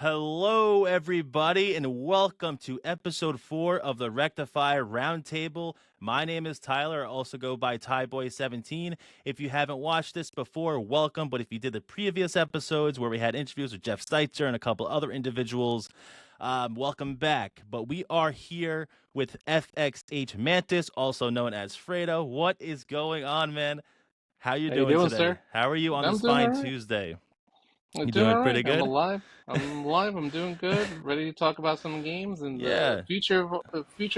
Hello, everybody, and welcome to episode 4 of the Rectify Roundtable. My name is Tyler. I also go by Tyboy17. If you haven't watched this before, welcome. But if you did the previous episodes where we had interviews with Jeff Steitzer and a couple other individuals, welcome back. But we are here with FXHMantis, also known as Fredo. What is going on, man? How you doing doing, today? sir? How are you on I'm this doing all fine right. Tuesday? I'm You doing doing all pretty right. I'm good? alive. I'm alive. I'm doing good. Ready to talk about some games and the Yeah. future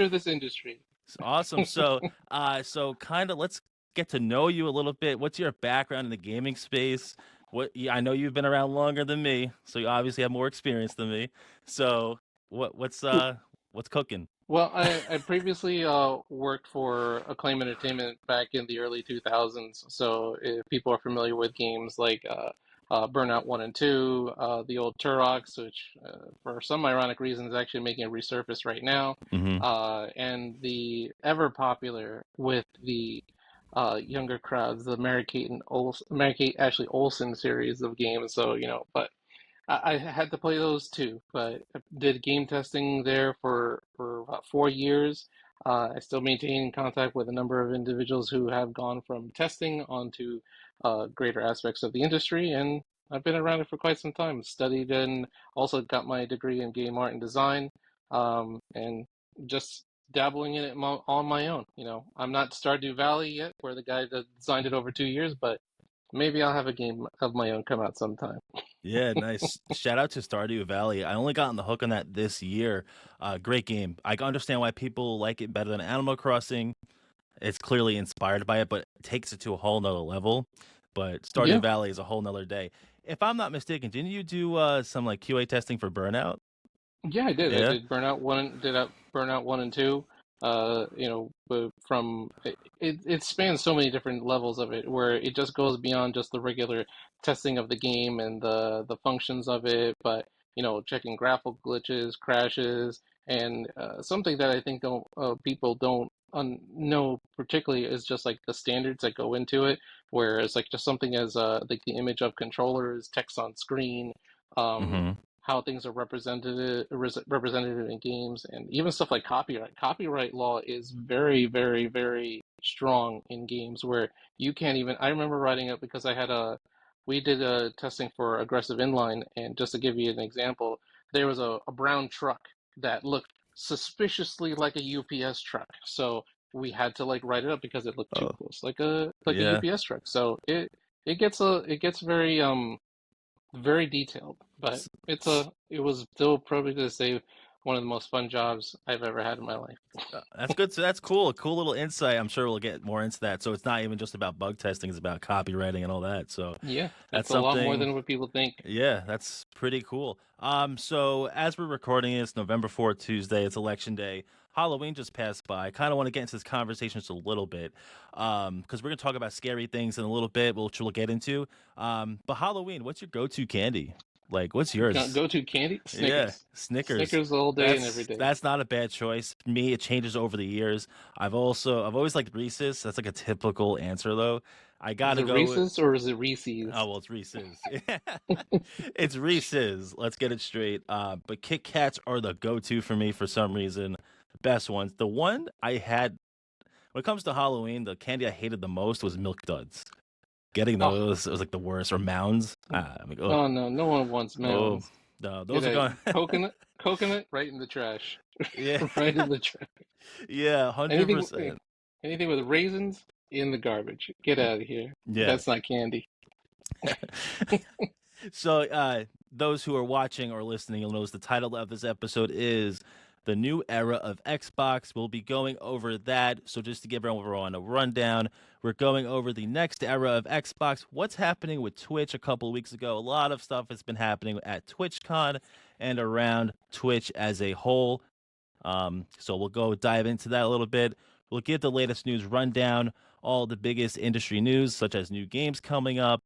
of this industry. Awesome. So kind of let's get to know you a little bit. What's your background in the gaming space? I know you've been around longer than me, so you obviously have more experience than me. So what's cooking? Well, I previously worked for Acclaim Entertainment back in the early 2000s. So if people are familiar with games like Burnout 1 and 2, the old Turoks, which for some ironic reasons is actually making a resurface right now, Mm-hmm. and the ever popular with the younger crowds, the Mary Kate Ashley Olsen series of games. So, but I had to play those too, but I did game testing there for about 4 years. I still maintain contact with a number of individuals who have gone from testing onto greater aspects of the industry, and I've been around it for quite some time. Studied and also got my degree in game art and design, and just dabbling in it on my own. I'm not Stardew Valley yet, where the guy that designed it over 2 years, but maybe I'll have a game of my own come out sometime. Yeah, nice. Shout out to Stardew Valley. I only got on the hook on that this year. Great game. I can understand why people like it better than Animal Crossing. It's clearly inspired by it, but it takes it to a whole nother level. But Stardew Yeah. Valley is a whole nother day. If I'm not mistaken, didn't you do some like QA testing for Burnout? Yeah, I did. I Yeah. did Burnout 1 and 2. But from it spans so many different levels of it, where it just goes beyond just the regular testing of the game and the functions of it, but checking graphical glitches, crashes, and something that I think don't people don't know particularly is just like the standards that go into it, where it's like just something as like the image of controllers, text on screen. Um, Mm-hmm. how things are represented in games, and even stuff like copyright. Copyright law is very, very, very strong in games where you can't even. I remember writing it because we did a testing for aggressive inline, and just to give you an example, there was a brown truck that looked suspiciously like a UPS truck, so we had to like write it up because it looked too Oh, close like a yeah. UPS truck. So it gets very detailed, but S- it was still probably to say one of the most fun jobs I've ever had in my life. That's good. So that's cool. A cool little insight. I'm sure we'll get more into that. So it's not even just about bug testing; it's about copywriting and all that. So Yeah, that's it's a lot more something. than what people think. Yeah, that's pretty cool. So as we're recording this, November 4th, Tuesday, it's election day. Halloween just passed by. I kind of want to get into this conversation just a little bit. Because we're gonna talk about scary things in a little bit, which we'll get into. But Halloween, what's your go-to candy? Like, what's yours? Go to candy, Yeah, Snickers. Snickers. Snickers all day and every day. That's not a bad choice. For me, it changes over the years. I've always liked Reese's. That's like a typical answer though. I Is gotta it go with Reese's or is it Reese's? Oh well, it's Reese's. It's Reese's. Let's get it straight. But Kit Kats are the go-to for me for some reason. Best ones. The one I had when it comes to Halloween, the candy I hated the most was Milk Duds. Getting Oh, those it was like the worst. Or Mounds. I'm like, oh, oh no, no one wants oh, mounds. no, Get those are a gone. coconut right in the trash, Yeah, right in the trash. yeah, hundred Anything, percent. anything with raisins in the garbage. Get out of here. Yeah. That's not candy. So, those who are watching or listening, you'll notice the title of this episode is The New Era of Xbox. We'll be going over that. So, just to give everyone a rundown, we're going over the next era of Xbox. What's happening with Twitch a couple of weeks ago? A lot of stuff has been happening at TwitchCon and around Twitch as a whole. So, we'll go dive into that a little bit. We'll give the latest news rundown, all the biggest industry news, such as new games coming up,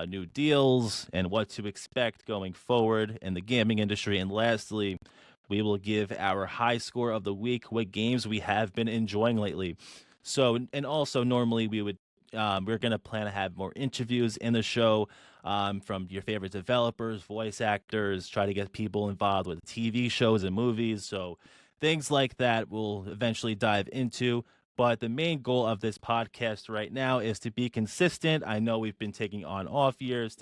new deals, and what to expect going forward in the gaming industry. And lastly, we will give our high score of the week, what games we have been enjoying lately. So, and also normally we would We're going to plan to have more interviews in the show from your favorite developers, voice actors, try to get people involved with TV shows and movies. So things like that we'll eventually dive into. But the main goal of this podcast right now is to be consistent. I know we've been taking on off years,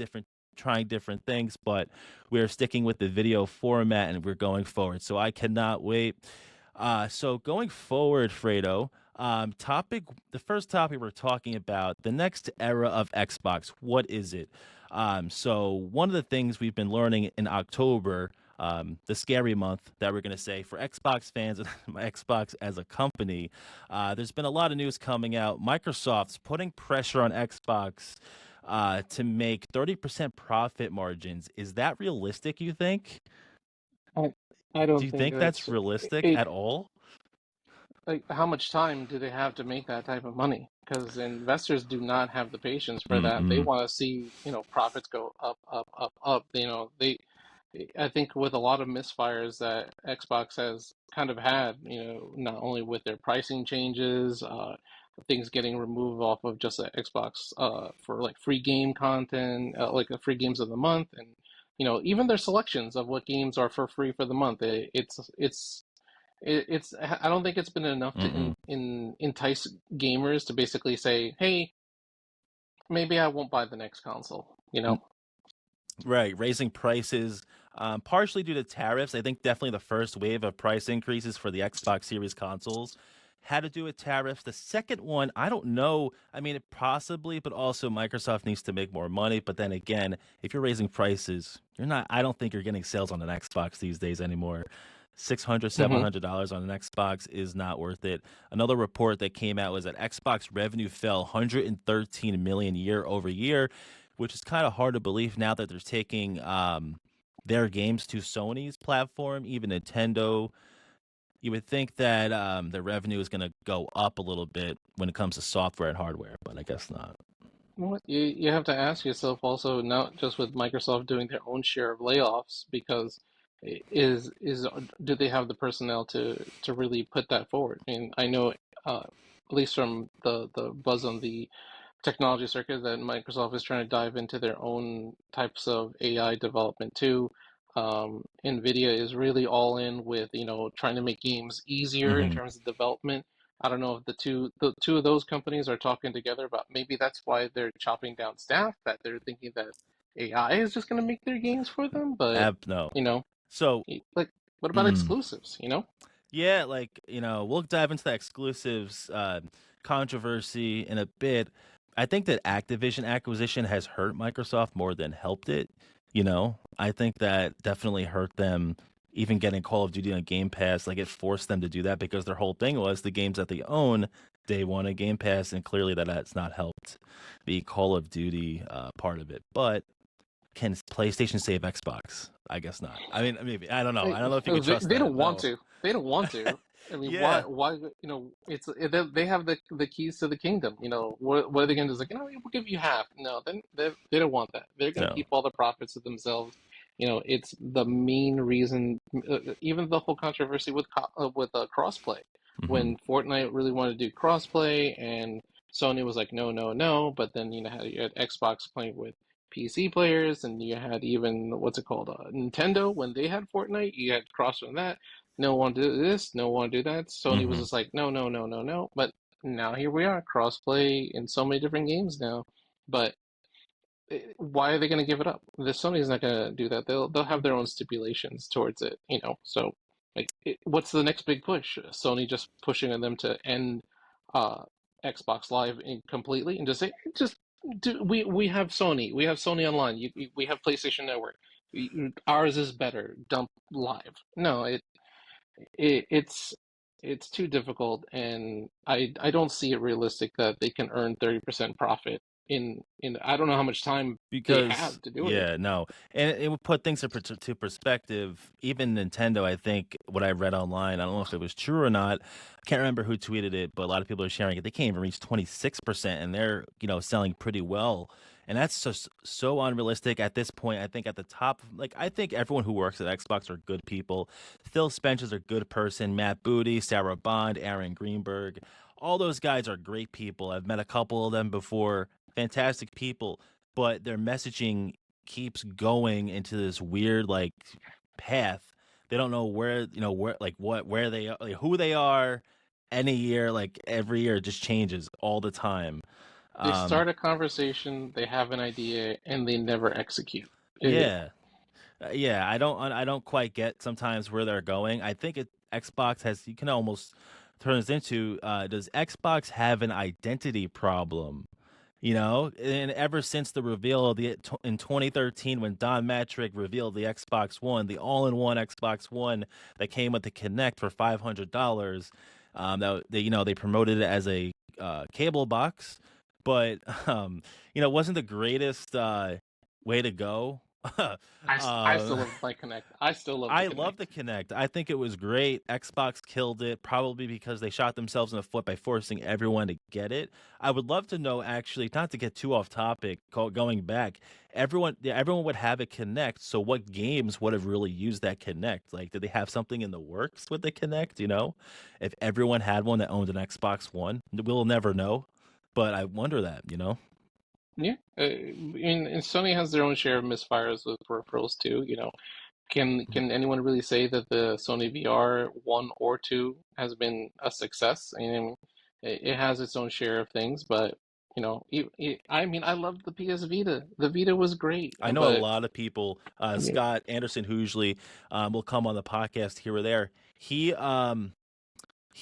trying different things, but we're sticking with the video format and we're going forward. So I cannot wait. So going forward, Fredo, the first topic we're talking about, the next era of Xbox. What is it? So one of the things we've been learning in October, the scary month that we're going to say for Xbox fans and Xbox as a company, there's been a lot of news coming out. Microsoft's putting pressure on Xbox to make 30% profit margins. Is that realistic, you think? I I Do don't you think think that's that's realistic it. at all? Like, how much time do they have to make that type of money? Because investors do not have the patience for that. They Mm-mm. want to see, profits go up, up, up, up. I think with a lot of misfires that Xbox has kind of had, not only with their pricing changes, things getting removed off of just the Xbox for like free game content, like the free games of the month, and even their selections of what games are for free for the month. It's I don't think it's been enough to Mm-mm. entice gamers to basically say, hey, maybe I won't buy the next console, you know? Right, raising prices, partially due to tariffs. I think definitely the first wave of price increases for the Xbox Series consoles had to do with tariffs. The second one, I don't know. I mean, it possibly, but also Microsoft needs to make more money. But then again, if you're raising prices, you're not. I don't think you're getting sales on an Xbox these days anymore. $600, Hmm. $700 on an Xbox is not worth it. Another report that came out was that Xbox revenue fell 113 million year over year, which is kind of hard to believe now that they're taking their games to Sony's platform, even Nintendo. You would think that the revenue is going to go up a little bit when it comes to software and hardware, but I guess not. Well, you have to ask yourself also, not just with Microsoft doing their own share of layoffs, because do they have the personnel to really put that forward? I mean, I know at least from the buzz on the technology circuit that Microsoft is trying to dive into their own types of AI development too. NVIDIA is really all in with, trying to make games easier in Hmm. terms of development. I don't know if the two of those companies are talking together, but maybe that's why they're chopping down staff, that they're thinking that AI is just going to make their games for them. But, No. you know, So, like, what about mm, exclusives? yeah, we'll dive into the exclusives controversy in a bit. I think that Activision acquisition has hurt Microsoft more than helped it. I think that definitely hurt them. Even getting Call of Duty on Game Pass, like it forced them to do that because their whole thing was the games that they own, day one of Game Pass, and clearly that's not helped the Call of Duty part of it. But can PlayStation save Xbox? I guess not. I mean, maybe I don't know. I don't know if you could They, trust they that. don't want No. to. They don't want to. I mean, Yeah. why, they have the keys to the kingdom. What are they going to do? It's like, we'll give you half. No, then they don't want that. They're going to No. keep all the profits to themselves. It's the main reason, even the whole controversy with crossplay. Hmm. When Fortnite really wanted to do crossplay and Sony was like, no, no, no, but then you had Xbox playing with PC players, and you had even what's it called, Nintendo when they had Fortnite. You had cross from that. No one do this, no one do that. Sony was Hmm. just like, no, no, no, no, no. But now here we are, crossplay in so many different games now. But why are they going to give it up? The Sony's not going to do that. They'll have their own stipulations towards it. So like, what's the next big push? Sony just pushing on them to end uh, Xbox Live completely and just say, just do. We have Sony. We have Sony Online. We have PlayStation Network. Ours is better. Dump Live. No, it's too difficult, and I don't see it realistic that they can earn 30% profit in I don't know how much time they Because have to do it. yeah, no, and it would put things to perspective. Even Nintendo, I think what I read online, I don't know if it was true or not. I can't remember who tweeted it, but a lot of people are sharing it. They can't even reach 26%, and they're selling pretty well. And that's just so unrealistic at this point. I think at the top, like I think everyone who works at Xbox are good people. Phil Spencer's a good person. Matt Booty, Sarah Bond, Aaron Greenberg, all those guys are great people. I've met a couple of them before, fantastic people, but their messaging keeps going into this weird like path. They don't know where, where, like what, where they are, like who they are. Any year, like every year, it just changes all the time. They Um, start a conversation, they have an idea, and they never execute. It, yeah, yeah. I don't quite get sometimes where they're going. I think Xbox has. You can almost turn this into. Does Xbox have an identity problem? And ever since the reveal of in 2013, when Don Matrick revealed the Xbox One, the all-in-one Xbox One that came with the Kinect for $500, that they promoted it as a cable box, but wasn't the greatest way to go. I still uh, love my Connect. I still love the I love Connect. the Kinect. I think it was great. Xbox killed it, probably because they shot themselves in the foot by forcing everyone to get it. I would love to know, actually, not to get too off topic, going back, everyone would have a Kinect. So, what games would have really used that Kinect? Like, did they have something in the works with the Kinect? If everyone had one that owned an Xbox One, we'll never know. But I wonder that. Yeah, and Sony has their own share of misfires with peripherals too. Can anyone really say that the Sony VR 1 or 2 has been a success? And it has its own share of things, but I mean, I loved the PS Vita. The Vita was great, I know a but lot of people, yeah, Scott Anderson, who usually will come on the podcast here or there. He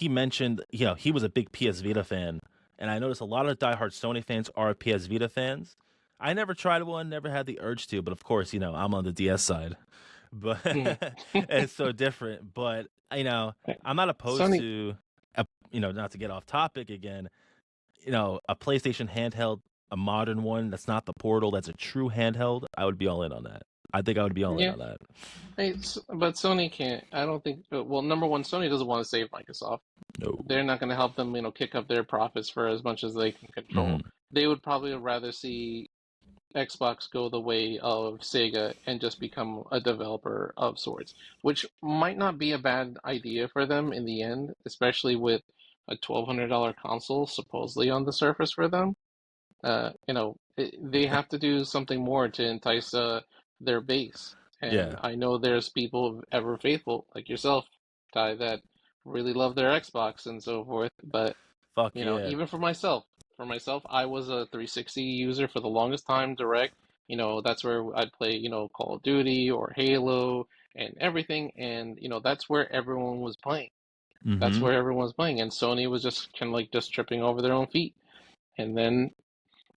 mentioned, he was a big PS Vita fan, and I noticed a lot of diehard Sony fans are PS Vita fans. I never tried one, never had the urge to, but of course, I'm on the DS side, but mm. it's so different. But I'm not opposed Sony, to, not to get off topic again. A PlayStation handheld, a modern one that's not the Portal, that's a true handheld. I would be all in on that. I think I would be all in yeah, on that. but Sony can't. I don't think. Well, number one, Sony doesn't want to save Microsoft. No. They're not going to help them, kick up their profits for as much as they can control. Hmm. They would probably rather see Xbox go the way of Sega and just become a developer of sorts, which might not be a bad idea for them in the end, especially with a $1,200 console supposedly on the surface for them. They have to do something more to entice their base. And Yeah. I know there's people ever faithful like yourself, Ty, that really love their Xbox and so forth. But Fuck yeah. even for myself, I was a 360 user for the longest time, direct. That's where I'd play, Call of Duty or Halo and everything. And, that's where everyone was playing. That's Hmm. where everyone was playing. And Sony was just kind of like just tripping over their own feet. And then,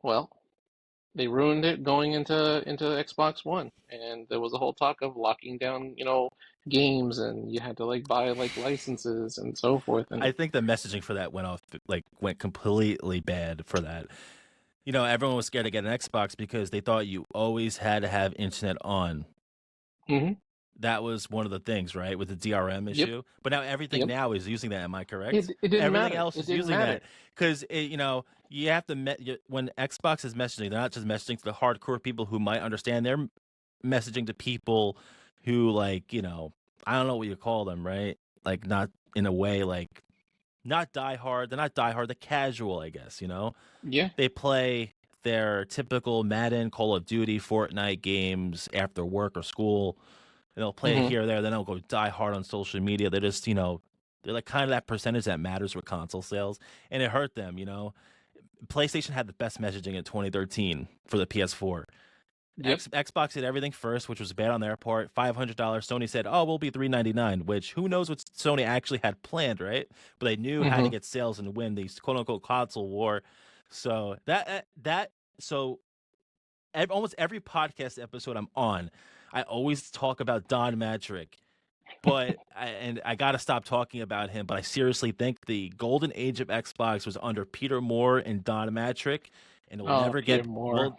well, they ruined it going into Xbox One. And there was a whole talk of locking down, games, and you had to like buy like licenses and so forth. I And think the messaging for that went completely bad for that. Everyone was scared to get an Xbox because they thought you always had to have internet on. hmm That was one of the things, right, with the DRM yep, issue. But now everything yep. now is using that. Am I It correct? it didn't Everything matter. else It is didn't using that matter. because you have to when Xbox is messaging, they're not just messaging to the hardcore people who might understand. They're messaging to people who I don't know what you call them, right? Like not in a way like not die hard. They're not die hard. They're casual, I guess. Yeah. They play their typical Madden, Call of Duty, Fortnite games after work or school, and they'll play it hmm here or there. They don't go die hard on social media. They're just, they're like kind of that percentage that matters with console sales, and it hurt them. PlayStation had the best messaging in 2013 for the PS4. Yep. Xbox did everything first, which was bad on their part. $500. Sony said, "Oh, we'll be $399," which who knows what Sony actually had planned, right? But they knew how to hmm get sales and win the quote unquote console war. So so almost every podcast episode I'm on, I always talk about Don Matrick, but I got to stop talking about him. But I seriously think the golden age of Xbox was under Peter Moore and Don Matrick, and we'll Oh, never Peter get Moore. we'll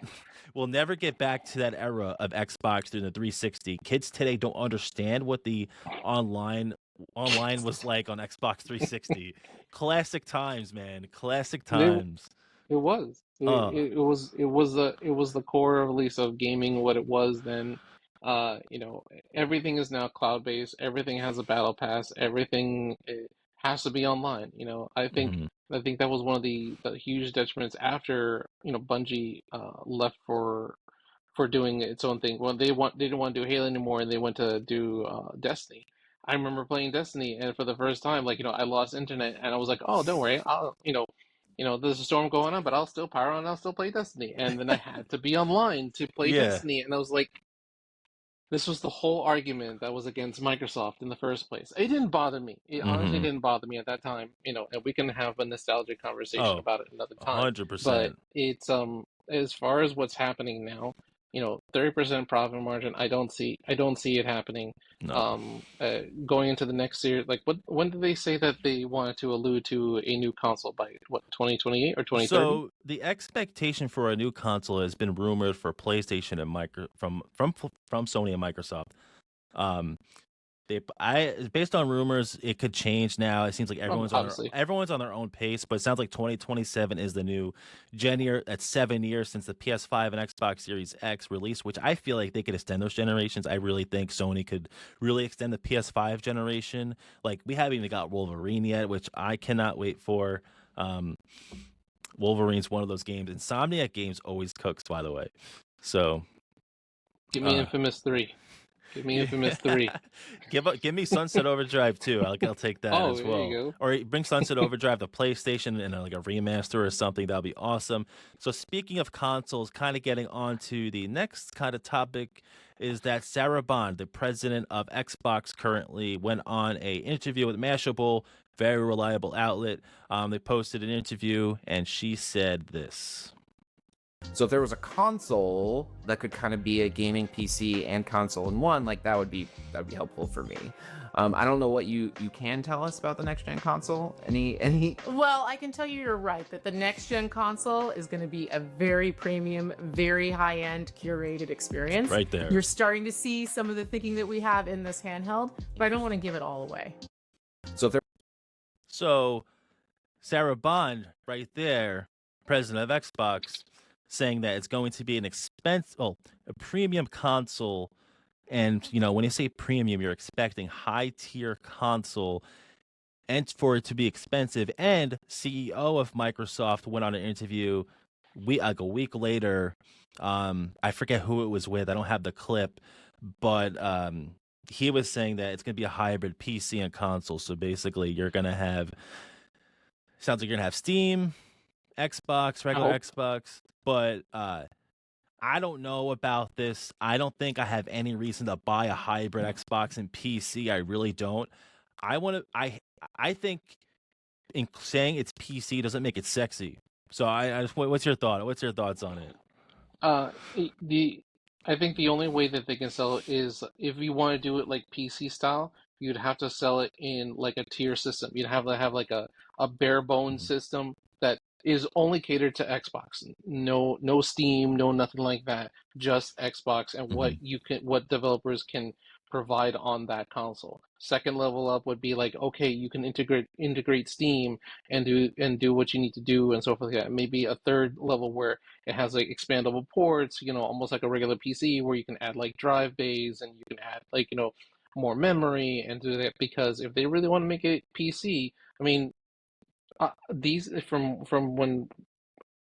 we'll never get back to that era of Xbox during the 360. Kids today don't understand what the online online was like on Xbox 360. Classic times, man. Classic It times. it was. Oh, It was the core of at least of gaming what it was then. Everything is now cloud based. Everything has a battle pass. Everything has to be online. Hmm. I think that was one of the huge detriments after Bungie left for doing its own thing. Well, they didn't want to do Halo anymore, and they went to do Destiny. I remember playing Destiny, and for the first time, I lost internet, and I was like, "Oh, don't worry, there's a storm going on, but I'll still power on, I'll still play Destiny." And then I had to be online to play Yeah. Destiny, and I was like, this was the whole argument that was against Microsoft in the first place. It didn't bother me. It honestly Hmm. didn't bother me at that time, and we can have a nostalgic conversation Oh, about it another time. But 100%. it's as far as what's happening now, 30% profit margin, I don't see it happening. No. Going into the next year, when did they say that they wanted to allude to a new console by 2028 or 2030? So the expectation for a new console has been rumored for PlayStation and from Sony and Microsoft. Um, based on rumors, it could change now. It seems like Obviously. everyone's on their own pace, but it sounds like 2027 is the new gen year. That's 7 years since the PS5 and Xbox Series X release, which I feel like they could extend those generations. I really think Sony could really extend the PS5 generation. Like we haven't even got Wolverine yet, which I cannot wait for. Um, Wolverine's one of those games. Insomniac Games always cooks, by the way. So, Give me uh, Infamous 3. Give me yeah. Infamous 3. Give me Sunset Overdrive too. I'll take that Oh, as there you well. go. Or bring Sunset Overdrive to PlayStation and like a remaster or something. That'll be awesome. So speaking of consoles, kind of getting on to the next kind of topic is that Sarah Bond, the president of Xbox, currently went on a interview with Mashable, very reliable outlet. They posted an interview and she said this. So if there was a console that could kind of be a gaming PC and console in one, like that'd be helpful for me. I don't know what you can tell us about the next gen console. Any? Well, I can tell you're right that the next gen console is going to be a very premium, very high end curated experience. Right there. You're starting to see some of the thinking that we have in this handheld, but I don't want to give it all away. So Sarah Bond, right there, president of Xbox, saying that it's going to be a premium console. And, when you say premium, you're expecting high tier console and for it to be expensive. And CEO of Microsoft went on an interview like a week later. I forget who it was with. I don't have the clip, but he was saying that it's going to be a hybrid PC and console. So basically, sounds like you're going to have Steam, Xbox, regular Xbox, but I don't know about this. I don't think I have any reason to buy a hybrid Xbox and PC. I really don't. I think in saying it's PC doesn't make it sexy. So what's your thought? What's your thoughts on it? Uh, the I think the only way that they can sell it is if you want to do it like PC style, you'd have to sell it in like a tier system. You'd have to have like a bare bones Mhm. system that is only catered to Xbox. No Steam, no nothing like that. Just Xbox and Mhm. what developers can provide on that console. Second level up would be like, okay, you can integrate Steam and do what you need to do and so forth like that. Maybe a third level where it has like expandable ports, almost like a regular PC where you can add like drive bays and you can add more memory and do that. Because if they really want to make it PC, I mean, these from when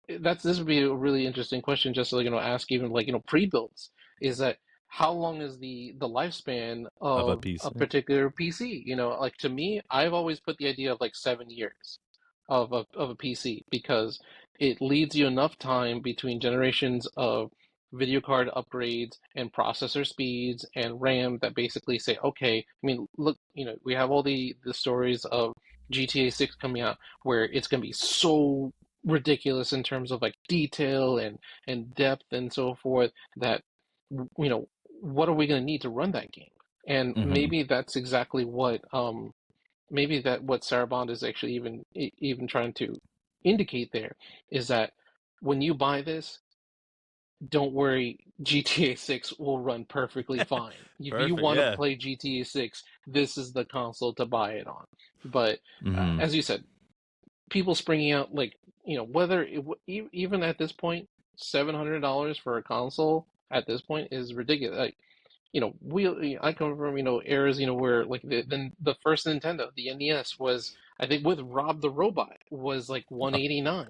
this would be a really interesting question just to ask even pre-builds is that how long is the lifespan Of a of a PC. particular PC? Like to me, I've always put the idea of like 7 years of a PC because it leads you enough time between generations of video card upgrades and processor speeds and RAM that basically say, okay, I mean, look, we have all the stories of GTA 6 coming out where it's going to be so ridiculous in terms of like detail and depth and so forth that what are we going to need to run that game? And Mhm. maybe that's exactly what Sarah Bond is actually even trying to indicate there is that when you buy this, don't worry, GTA 6 will run perfectly fine. If you Perfect. want to Yeah. play GTA 6, this is the console to buy it on. But Mhm. as you said, people springing out like whether even at this point $700 for a console at this point is ridiculous. Like I come from eras where like the first Nintendo, the NES was, I think, with Rob the Robot, was like 189.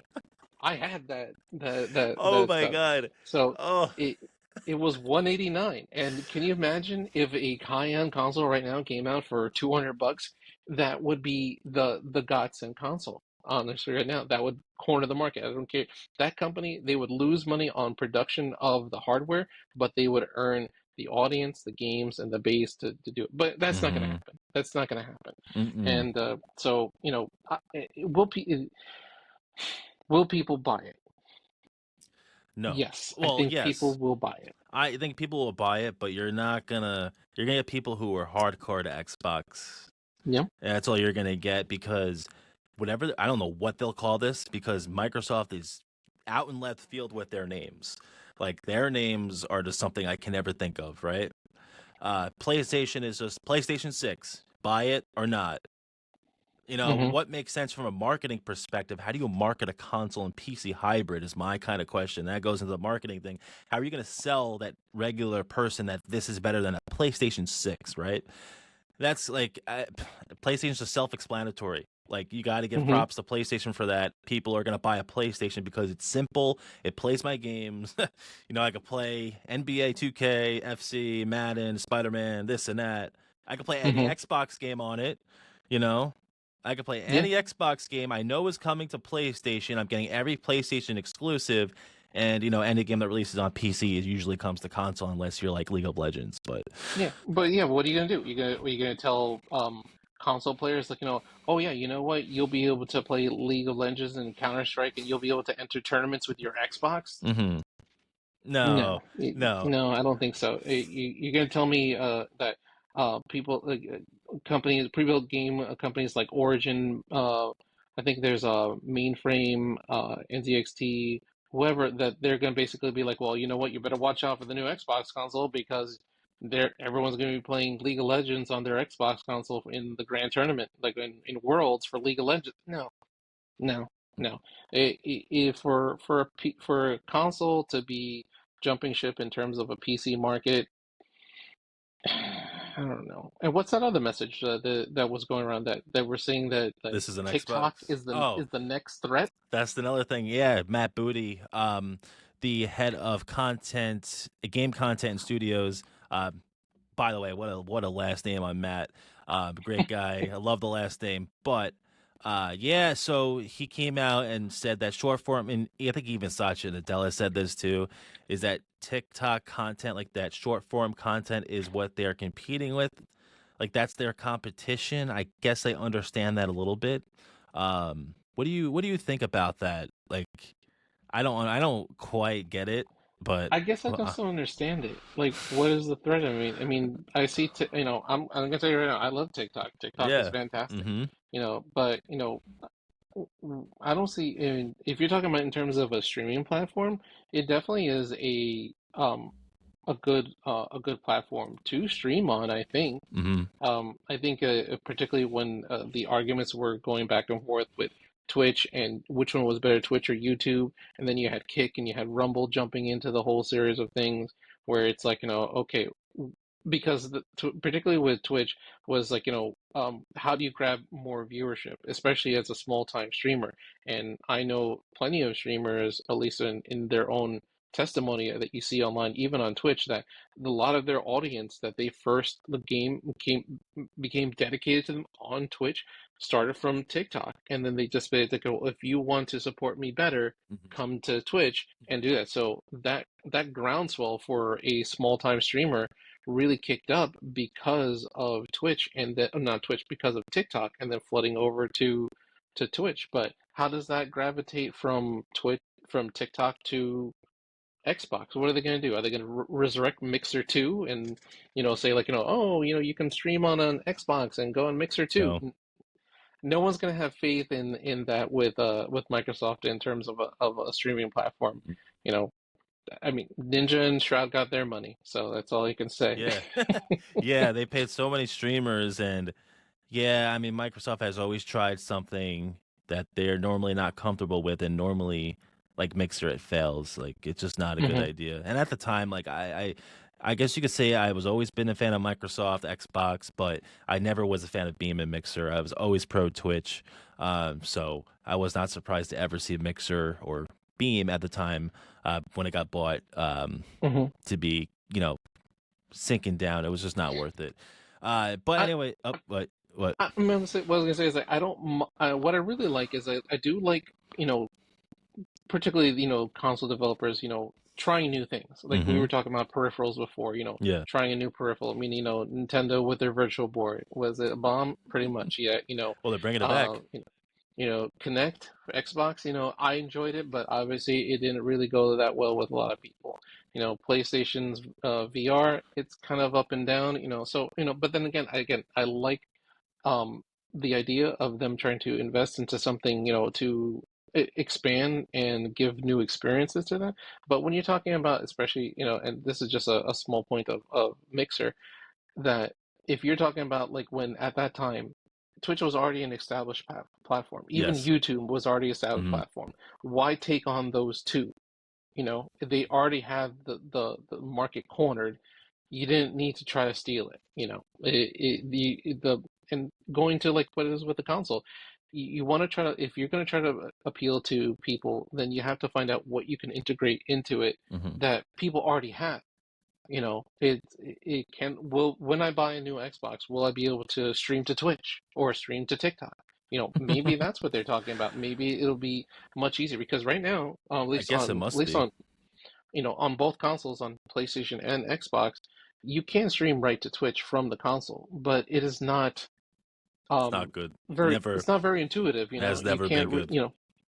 I had Oh that my stuff. god. So Oh. it it was 189. And can you imagine if a high-end console right now came out for $200? That would be the godsend console. Honestly, right now, that would corner the market. I don't care. That company, they would lose money on production of the hardware, but they would earn the audience, the games, and the base to do it. But that's not going to Mm-hmm. happen. That's not going to happen. Mm-mm. And so, will people buy it? No. Yes, I Well, think people yes. will buy it. I think people will buy it, but you're gonna get people who are hardcore to Xbox. Yeah. And that's all you're gonna get, because whatever, I don't know what they'll call this, because Microsoft is out in left field with their names. Like, their names are just something I can never think of, right? PlayStation is just PlayStation 6. Buy it or not. Hmm. What makes sense from a marketing perspective? How do you market a console and PC hybrid is my kind of question. That goes into the marketing thing. How are you going to sell that regular person that this is better than a PlayStation 6, right? That's like, PlayStation's just self-explanatory. Like, you got to give Hmm. props to PlayStation for that. People are going to buy a PlayStation because it's simple. It plays my games. I could play NBA 2K, FC, Madden, Spider-Man, this and that. I could play any Hmm. Xbox game on it. You know, I could play Yeah. any Xbox game I know is coming to PlayStation. I'm getting every PlayStation exclusive. And, any game that releases on PC usually comes to console, unless you're like League of Legends. But Yeah. But yeah, what are you gonna do? You gonna tell console players, like, oh yeah, you know what? You'll be able to play League of Legends and Counter-Strike, and you'll be able to enter tournaments with your Xbox? mhm. No, No, no. no, I don't think so. You're gonna tell me that people like companies, pre-built game companies like Origin, I think there's a Mainframe, NZXT, whoever, that they're gonna basically be like, well, you know what? You better watch out for the new Xbox console because everyone's gonna be playing League of Legends on their Xbox console in the Grand Tournament, like in Worlds for League of Legends. No, no, no. For a console to be jumping ship in terms of a PC market, I don't know. And what's that other message that was going around, that we're saying that This is an Xbox. TikTok is Oh, the next threat? that's another thing. Yeah, Matt Booty, the head of content, game content and studios. By the way, what a last name on Matt. Great guy. I love the last name. But yeah, so he came out and said that short form, and I think even Satya Nadella said this too, is that TikTok content, like that short form content, is what they're competing with. Like, that's their competition. I guess I understand that a little bit. What do you think about that? Like, I don't quite get it, but I guess I just don't understand it. Like, what is the threat? I see, I'm gonna tell you right now, I love TikTok. TikTok is yeah. fantastic, Mm-hmm. but I don't see, if you're talking about in terms of a streaming platform, it definitely is a good platform to stream on, I think. Mm-hmm. I think particularly when the arguments were going back and forth with Twitch and which one was better, Twitch or YouTube, and then you had Kick and you had Rumble jumping into the whole series of things where it's like, okay, because particularly with Twitch was like, how do you grab more viewership, especially as a small time streamer? And I know plenty of streamers, at least in their own testimony that you see online, even on Twitch, that a lot of their audience that they first the game became dedicated to them on Twitch started from TikTok, and then they just basically go, if you want to support me better, come to Twitch and do that. So that groundswell for a small time streamer really kicked up because of Twitch, and then not Twitch, because of TikTok, and then flooding over to Twitch. But how does that gravitate from TikTok to Xbox? What are they going to do? Are they going to resurrect Mixer 2 and say, like, oh, you can stream on an Xbox and go on Mixer 2? No. No one's going to have faith in that with Microsoft in terms of a streaming platform. You know, Ninja and Shroud got their money, so that's all you can say. Yeah. Yeah, they paid so many streamers, and yeah, Microsoft has always tried something that they're normally not comfortable with, and normally, like Mixer, it fails. Like, it's just not a good Hmm. idea. And at the time, like, I guess you could say I was always been a fan of Microsoft, Xbox, but I never was a fan of Beam and Mixer. I was always pro Twitch, so I was not surprised to ever see Mixer or Beam at the time when it got bought Mhm. to be, sinking down. It was just not worth it. But I, anyway, what? what I was gonna say is like I don't. What I really like is I do like particularly console developers trying new things. Like we Mm-hmm. were talking about peripherals before. Yeah. Trying a new peripheral. I mean, Nintendo with their Virtual Boy, was it a bomb? Pretty much, yeah. Well, they're bringing it back. Uh, you Connect for Xbox. I enjoyed it, but obviously it didn't really go that well with a lot of people. PlayStation's VR, it's kind of up and down. So but then again, I like um, the idea of them trying to invest into something, to expand and give new experiences to them. But when you're talking about, especially, and this is just a small point of Mixer, that if you're talking about like when at that time, Twitch was already an established platform, even Yes. YouTube was already established Mm-hmm. platform. Why take on those two? They already had the market cornered. You didn't need to try to steal it. And going to like what it is with the console, you want to try to, if you're going to try to appeal to people, then you have to find out what you can integrate into it Mm-hmm. that people already have. It can, will, when I buy a new Xbox, will I be able to stream to Twitch or stream to TikTok? Maybe that's what they're talking about. Maybe it'll be much easier because right now, I guess it at must least be. on on both consoles, on PlayStation and Xbox, you can stream right to Twitch from the console, but it is not It's not good. Never it's not very intuitive. has You never been can't good.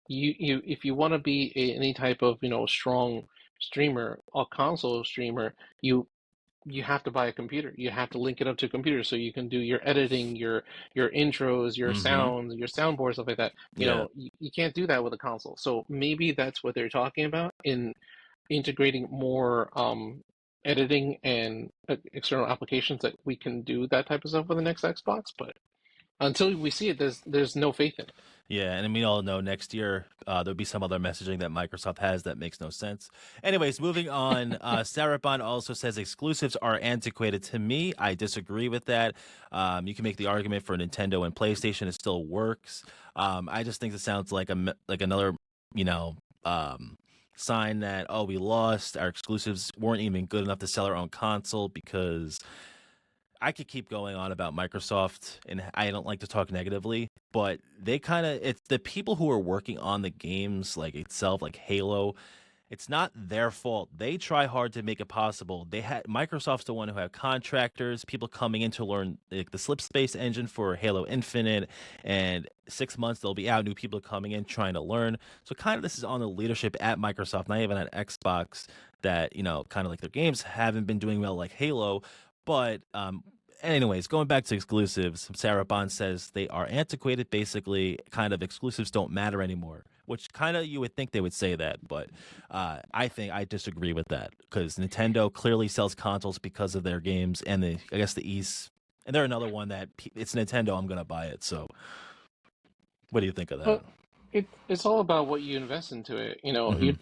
you if you want to be any type of strong streamer, a console streamer, you have to buy a computer. You have to link it up to a computer so you can do your editing, your intros, your Mm-hmm. sounds, your soundboard, stuff like that. Yeah. You can't do that with a console. So maybe that's what they're talking about in integrating more editing and external applications that we can do that type of stuff with the next Xbox. But until we see it, there's no faith in it. Yeah, and we all know next year there'll be some other messaging that Microsoft has that makes no sense. Anyways, moving on. Sarabon also says exclusives are antiquated. To me, I disagree with that. You can make the argument for Nintendo and PlayStation; it still works. I just think it sounds like another, you know, sign that we lost. Our exclusives weren't even good enough to sell our own console because I could keep going on about Microsoft, and I don't like to talk negatively, but it's the people who are working on the games like itself, like Halo. It's not their fault. They try hard to make it possible. Microsoft's the one who had contractors, people coming in to learn like the Slipspace engine for Halo Infinite, and 6 months they'll be out. New people coming in trying to learn. So kind of this is on the leadership at Microsoft, not even at Xbox. That kind of like their games haven't been doing well like Halo, but anyways, going back to exclusives, Sarah Bond says they are antiquated. Basically, kind of exclusives don't matter anymore, which kind of you would think they would say that, but I think I disagree with that because Nintendo clearly sells consoles because of their games and I guess the ease. And they're another one that it's Nintendo, I'm gonna buy it. So, what do you think of that? But it's all about what you invest into it. Mhm.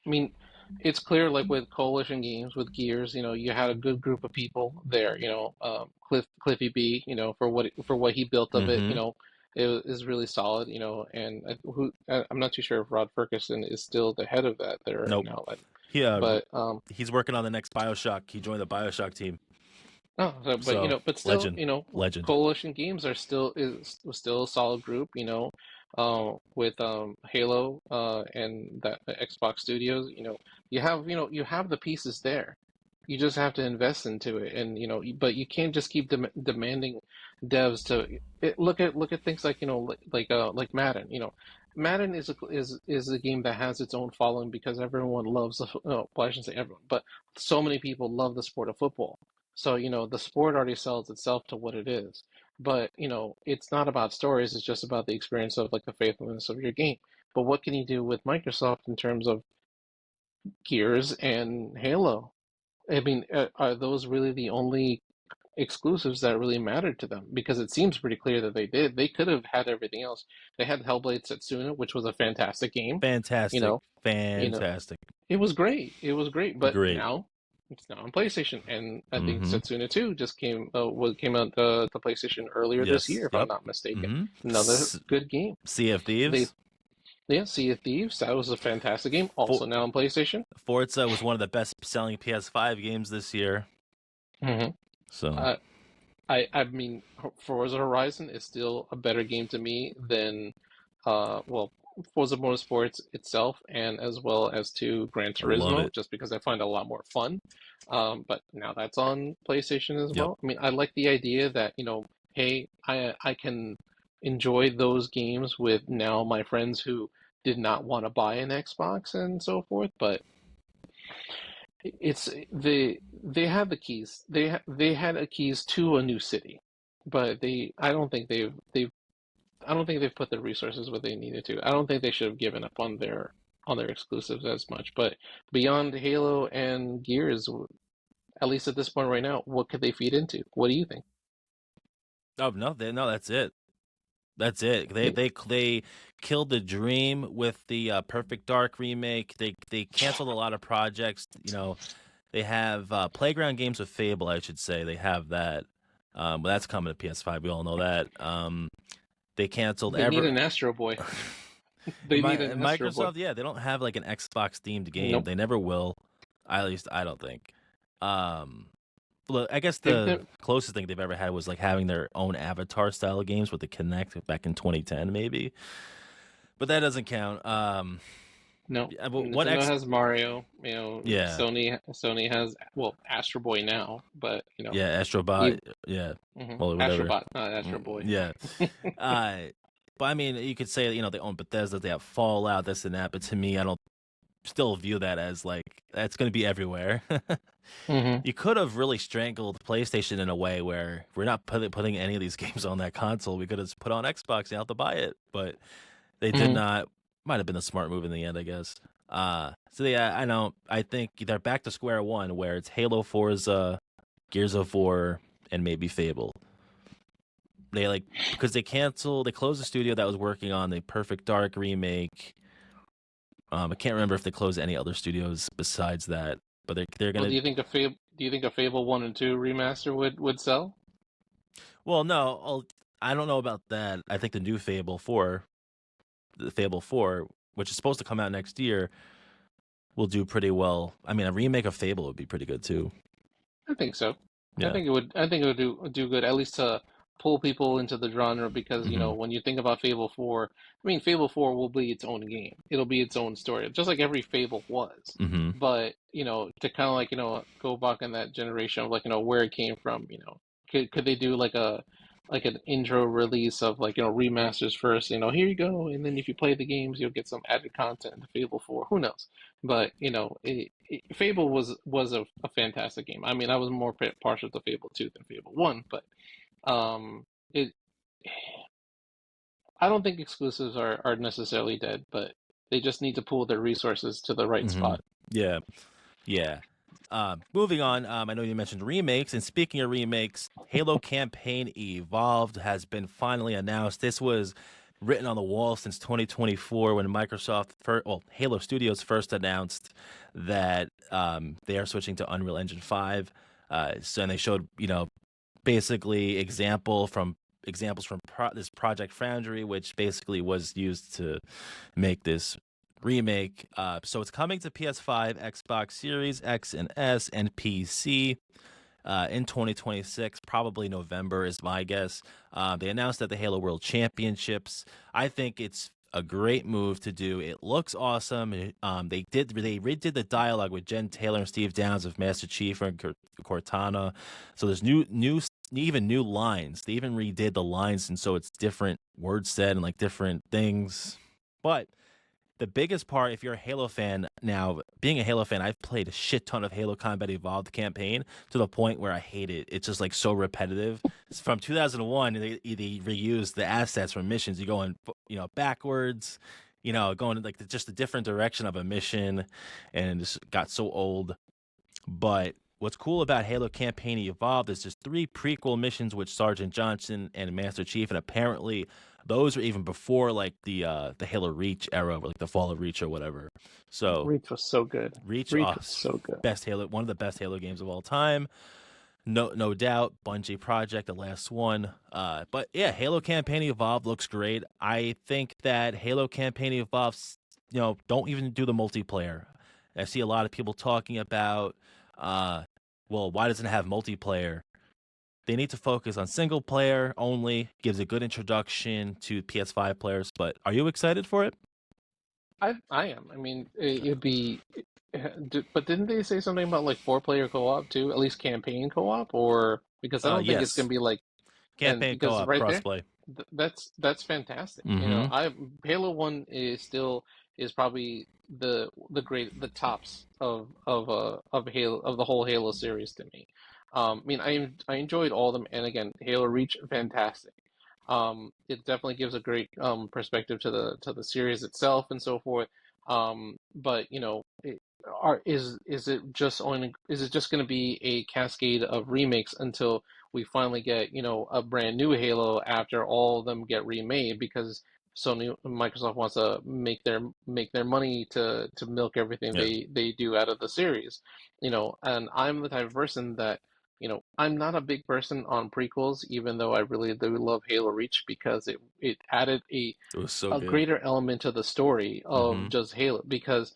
I mean, it's clear like with Coalition Games, with Gears, you had a good group of people there. Cliffy B, for what he built of it, Mhm. it is really solid. And I'm not too sure if Rod Ferguson is still the head of that there Nope. now, He but he's working on the next BioShock. He joined the BioShock team. no, but So but still, legend, legend. Coalition Games are was still a solid group, with Halo and that the Xbox Studios, you have the pieces there. You just have to invest into it, and but you can't just keep demanding devs to look at things like like Madden. Madden is a game that has its own following because everyone loves well, I shouldn't say everyone, but so many people love the sport of football. So, the sport already sells itself to what it is. But, it's not about stories, it's just about the experience of like the faithfulness of your game. But what can you do with Microsoft in terms of Gears and Halo? I mean, are those really the only exclusives that really mattered to them? Because it seems pretty clear that they did. They could have had everything else. They had Hellblade Setsuna, which was a fantastic game. You Fantastic, know, you know, fantastic. it was great. It was great. But Great. now, It's now on PlayStation, and I think Mm-hmm. Setsuna 2 just came out to PlayStation earlier this Yes. year, if I'm Yep. not mistaken. Mm-hmm. Another good game. Sea of They Thieves. Yeah, Sea of Thieves, that was a fantastic game, For- also now on PlayStation. Forza was one of the best-selling PS5 games this year. hmm So Uh, I mean, Forza Horizon is still a better game to me than, well, Forza Motorsports itself, and as well as to Gran I love Turismo, it. just because I find it a lot more fun. But now that's on PlayStation as Yep. well. I mean, I like the idea that, hey, I can enjoy those games with now my friends who did not want to buy an Xbox and so forth, but it's they have the keys. They had a keys to a new city, but I don't think I don't think they've put the resources where they needed to. I don't think they should have given up on their exclusives as much. But beyond Halo and Gears, at least at this point right now, what could they feed into? What do you think? Oh no, that's it. That's it. Yeah, They killed the dream with the Perfect Dark remake. They canceled a lot of projects. They have Playground Games with Fable, I should say. They have that. But that's coming to PS5. We all know that. They canceled they need an Astro Boy. They need an Astro Boy. Microsoft, yeah, they don't have like an Xbox themed game. Nope. They never will. At least I don't think. Um, Look, I guess They've the never, closest thing they've ever had was like having their own Avatar style games with the Kinect back in 2010, maybe. But that doesn't count. no. Yeah, but what Nintendo X? has Mario. Yeah, Sony has, well, Astro Boy now, but yeah, Astrobot. even, Yeah, mhm. well, whatever. Astrobot, not Astro Boy. Yeah. Uh, but I mean, you could say they own Bethesda, they have Fallout, this and that. But to me, I don't still view that as like that's going to be everywhere. hmm You could have really strangled PlayStation in a way where we're not putting any of these games on that console. We could have just put on Xbox. You have to buy it, but they did hmm not. Might have been a smart move in the end, I guess. So yeah, I know. I think they're back to square one, where it's Halo, Forza, Gears of War, and maybe Fable. Because they closed the studio that was working on the Perfect Dark remake. I can't remember if they closed any other studios besides that, but they're Well, gonna. do you think a Fable 1 and 2 remaster would sell? Well, no, I don't know about that. I think the Fable 4, which is supposed to come out next year, will do pretty well. I mean, a remake of Fable would be pretty good too. I think so. Yeah. I think it would do good, at least to pull people into the genre, because Hmm. when you think about Fable 4, I mean, Fable 4 will be its own game. It'll be its own story, just like every Fable was. Hmm. But to kind of like go back in that generation of, like, where it came from. Could they do like an intro release of, like, remasters first? Here you go, and then if you play the games, you'll get some added content to Fable 4. Who knows? But Fable was a fantastic game. I mean, I was more partial to Fable 2 than Fable 1, but it I don't think exclusives are necessarily dead, but they just need to pool their resources to the right Hmm. spot. Yeah. Yeah. Moving on, I know you mentioned remakes, and speaking of remakes, Halo Campaign Evolved has been finally announced. This was written on the wall since 2024 when Halo Studios first announced that they are switching to Unreal Engine 5. And they showed, basically examples from this Project Foundry, which basically was used to make this remake. So it's coming to PS5, Xbox Series X and S, and PC in 2026, probably November is my guess. They announced at the Halo World Championships. I think it's a great move to do. It looks awesome. They redid the dialogue with Jen Taylor and Steve Downes of Master Chief and Cortana. So there's even new lines. They even redid the lines, and so it's different words said and like different things. But the biggest part, if you're a Halo fan now, being a Halo fan, I've played a shit ton of Halo Combat Evolved campaign to the point where I hate it. It's just like so repetitive. It's from 2001, they reused the assets from missions. You go in, backwards, going like just a different direction of a mission, and it just got so old. But what's cool about Halo Campaign Evolved is there's 3 prequel missions with Sergeant Johnson and Master Chief, and apparently those were even before like the Halo Reach era, like the Fall of Reach or whatever. So Reach was so good. Reach Was so good. one of the best Halo games of all time. No doubt. Bungie project, the last one. But yeah, Halo Campaign Evolved looks great. I think that Halo Campaign Evolved, don't even do the multiplayer. I see a lot of people talking about, well, why doesn't it have multiplayer? They need to focus on single player only. Gives a good introduction to PS5 players. But are you excited for it? I am. I mean, it'd be. But didn't they say something about like 4-player co-op too? At least campaign co-op, or because I don't think it's Yes. gonna be like Campaign because co-op right there, crossplay. that's fantastic. Mhm. Halo 1 is probably the tops of Halo of the whole Halo series to me. I mean, I enjoyed all of them, and again, Halo Reach, fantastic. It definitely gives a great perspective to the series itself and so forth. But is it just going to be a cascade of remakes until we finally get a brand new Halo after all of them get remade because Microsoft wants to make their money to milk everything Yeah. they do out of the series, and I'm the type of person that I'm not a big person on prequels, even though I really do love Halo Reach because it added It was so a good. greater element to the story of just Halo. Because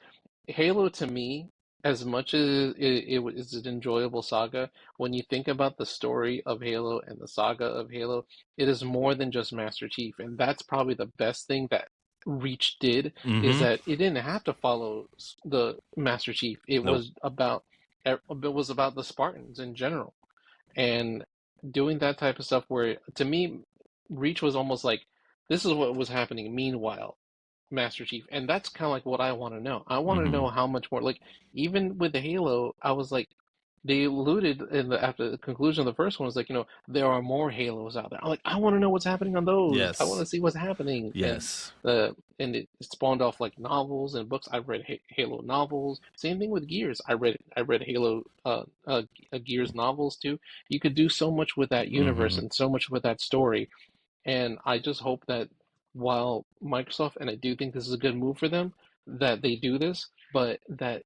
Halo, to me, as much as it is an enjoyable saga, when you think about the story of Halo and the saga of Halo, it is more than just Master Chief, and that's probably the best thing that Reach did is that it didn't have to follow the Master Chief. It Nope. was about the Spartans in general, and doing that type of stuff where to me Reach was almost like this is what was happening meanwhile Master Chief, and that's kind of like what I want to know. I want to know how much more, like, even with the Halo, I was like, they alluded after the conclusion of the first one was like, there are more Halos out there. I'm like, I want to know what's happening on those. I want to Yes. see what's happening. Yes. And it spawned off like novels and books. I've read Halo novels. Same thing with Gears. I read Halo Gears novels too. You could do so much with that universe and so much with that story. And I just hope that while Microsoft, and I do think this is a good move for them, that they do this, but that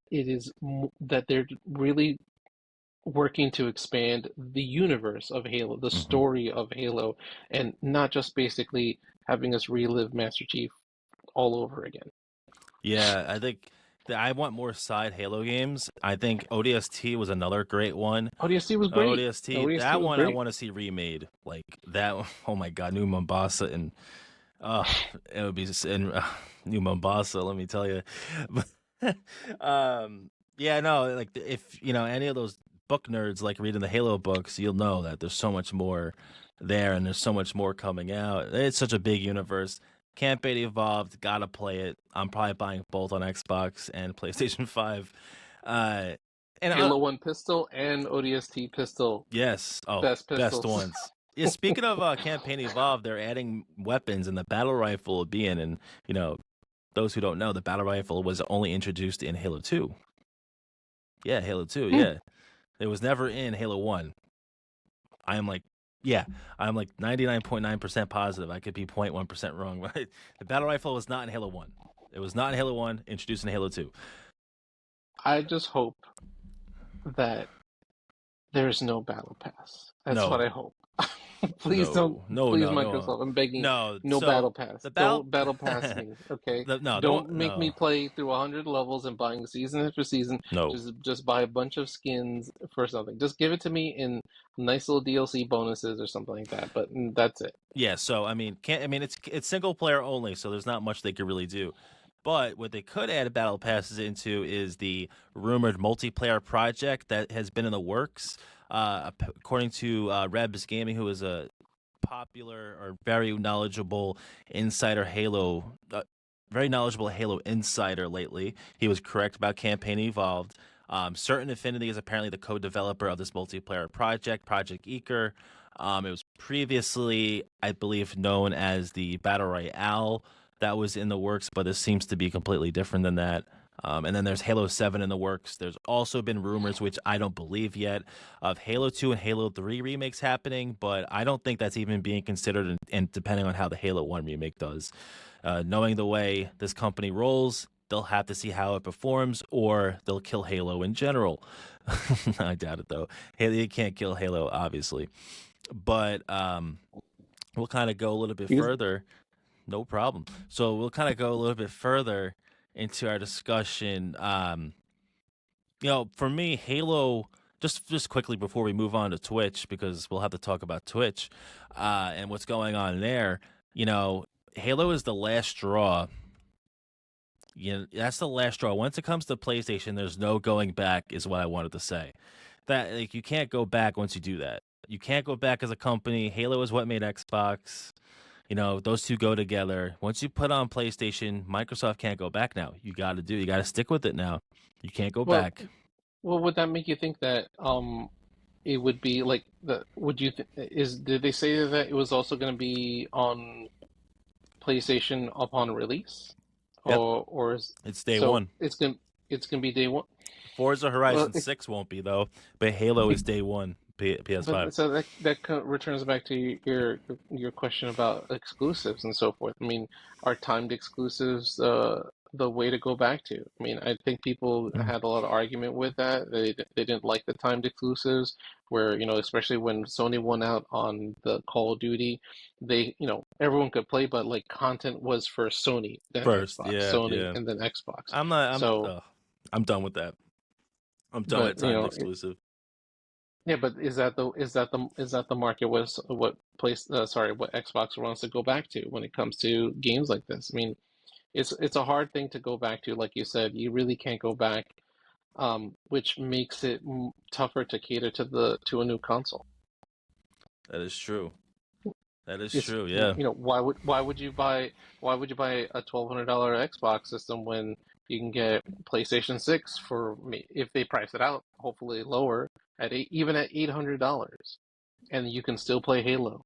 that they're really working to expand the universe of Halo, the story of Halo, and not just basically having us relive Master Chief all over again. Yeah, I think I want more side Halo games. I think ODST was another great one. ODST was great. ODST, that one I want to see remade. Like that. Oh my God, New Mombasa and it would be in New Mombasa. Let me tell you. Yeah, no, like if any of those book nerds like reading the Halo books, you'll know that there's so much more there, and there's so much more coming out. It's such a big universe. Campaign Evolved, gotta play it. I'm probably buying both on Xbox and PlayStation 5. And Halo 1 pistol and ODST pistol. Yes. Oh, best best pistols. ones. Yeah, speaking of Campaign Evolved, they're adding weapons, and the battle rifle will be in. And those who don't know, the battle rifle was only introduced in Halo 2. Yeah, Halo 2. Yeah, it was never in Halo 1. I'm like 99.9% positive. I could be 0.1% wrong, but the battle rifle was not in Halo 1. It was not in Halo 1, introduced in Halo 2. I just hope that there's no battle pass. That's what I hope. Please don't. Please, Microsoft. I'm begging. No battle pass. Don't battle pass me. Okay. Don't make me play through 100 levels and buying season after season. No. Just buy a bunch of skins for something. Just give it to me in nice little DLC bonuses or something like that. But that's it. Yeah. So I mean, it's single player only, so there's not much they could really do. But what they could add battle passes into is the rumored multiplayer project that has been in the works. According to Rebs Gaming, who is a popular or very knowledgeable Halo insider lately, he was correct about Campaign Evolved. Certain Affinity is apparently the co-developer of this multiplayer project, Project Eaker. It was previously, I believe, known as the Battle Royale that was in the works, but this seems to be completely different than that. And then there's Halo 7 in the works. There's also been rumors, which I don't believe yet, of Halo 2 and Halo 3 remakes happening, but I don't think that's even being considered, and depending on how the Halo 1 remake does. Knowing the way this company rolls, they'll have to see how it performs, or they'll kill Halo in general. I doubt it, though. You can't kill Halo, obviously. But we'll kind of go a little bit further. No problem. So we'll kind of go a little bit further into our discussion. For me, Halo. Just quickly before we move on to Twitch, because we'll have to talk about Twitch and what's going on there. Halo is the last straw. That's the last straw. Once it comes to PlayStation, there's no going back, is what I wanted to say. That you can't go back once you do that. You can't go back as a company. Halo is what made Xbox. Those two go together. Once you put on PlayStation, Microsoft can't go back now. You got to stick with it now. You can't go back. Well, would that make you think that it would be like did they say that it was also going to be on PlayStation upon release? Yep. Or is it's day one. It's gonna be day one. Forza Horizon 6 won't be though, but Halo is day one. PS5. So that returns back to your question about exclusives and so forth. I mean, are timed exclusives the way to go back to? I mean, I think people had a lot of argument with that. They didn't like the timed exclusives, where especially when Sony won out on the Call of Duty, everyone could play, but like content was for Sony, then first, Xbox, yeah, Sony, yeah. and then Xbox. I'm done with that. I'm done with timed exclusive. Yeah, but is that the market what Xbox wants to go back to when it comes to games like this? I mean, it's a hard thing to go back to, like you said. You really can't go back, which makes it tougher to cater to a new console. That is true. True. Yeah. Why would you buy a $1,200 Xbox system when you can get PlayStation 6 for if they price it out, hopefully lower even at $800, and you can still play Halo.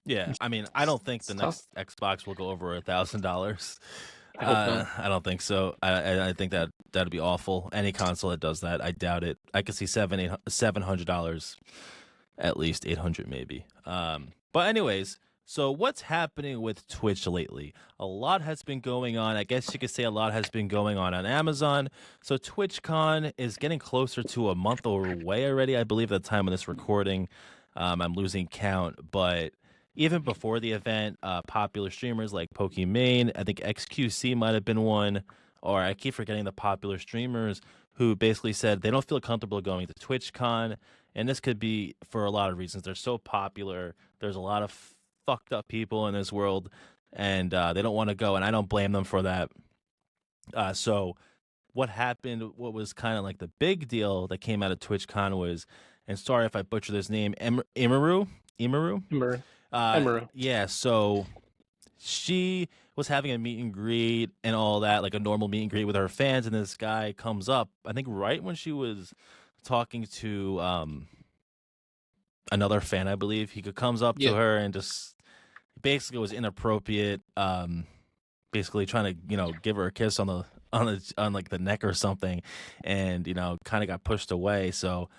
Yeah, I mean, I don't think the next Xbox will go over $1,000. I don't think so. I think that'd be awful. Any console that does that, I doubt it. I could see $700, at least 800 maybe. But anyways, so what's happening with Twitch lately? A lot has been going on. I guess you could say a lot has been going on Amazon. So TwitchCon is getting closer to a month away already. I believe at the time of this recording, I'm losing count. But even before the event, popular streamers like Pokimane, I think XQC might have been one, or I keep forgetting the popular streamers who basically said they don't feel comfortable going to TwitchCon. And this could be for a lot of reasons. They're so popular. There's a lot of fucked up people in this world, and they don't want to go, and I don't blame them for that. So what happened, what was kind of like the big deal that came out of TwitchCon was, and sorry if I butcher this name, Imaru? Yeah, so she was having a meet and greet and all that, like a normal meet and greet with her fans, and this guy comes up, I think right when she was talking to another fan, I believe. He comes up to her and just basically was inappropriate, basically trying to, give her a kiss on like the neck or something, and kind of got pushed away. So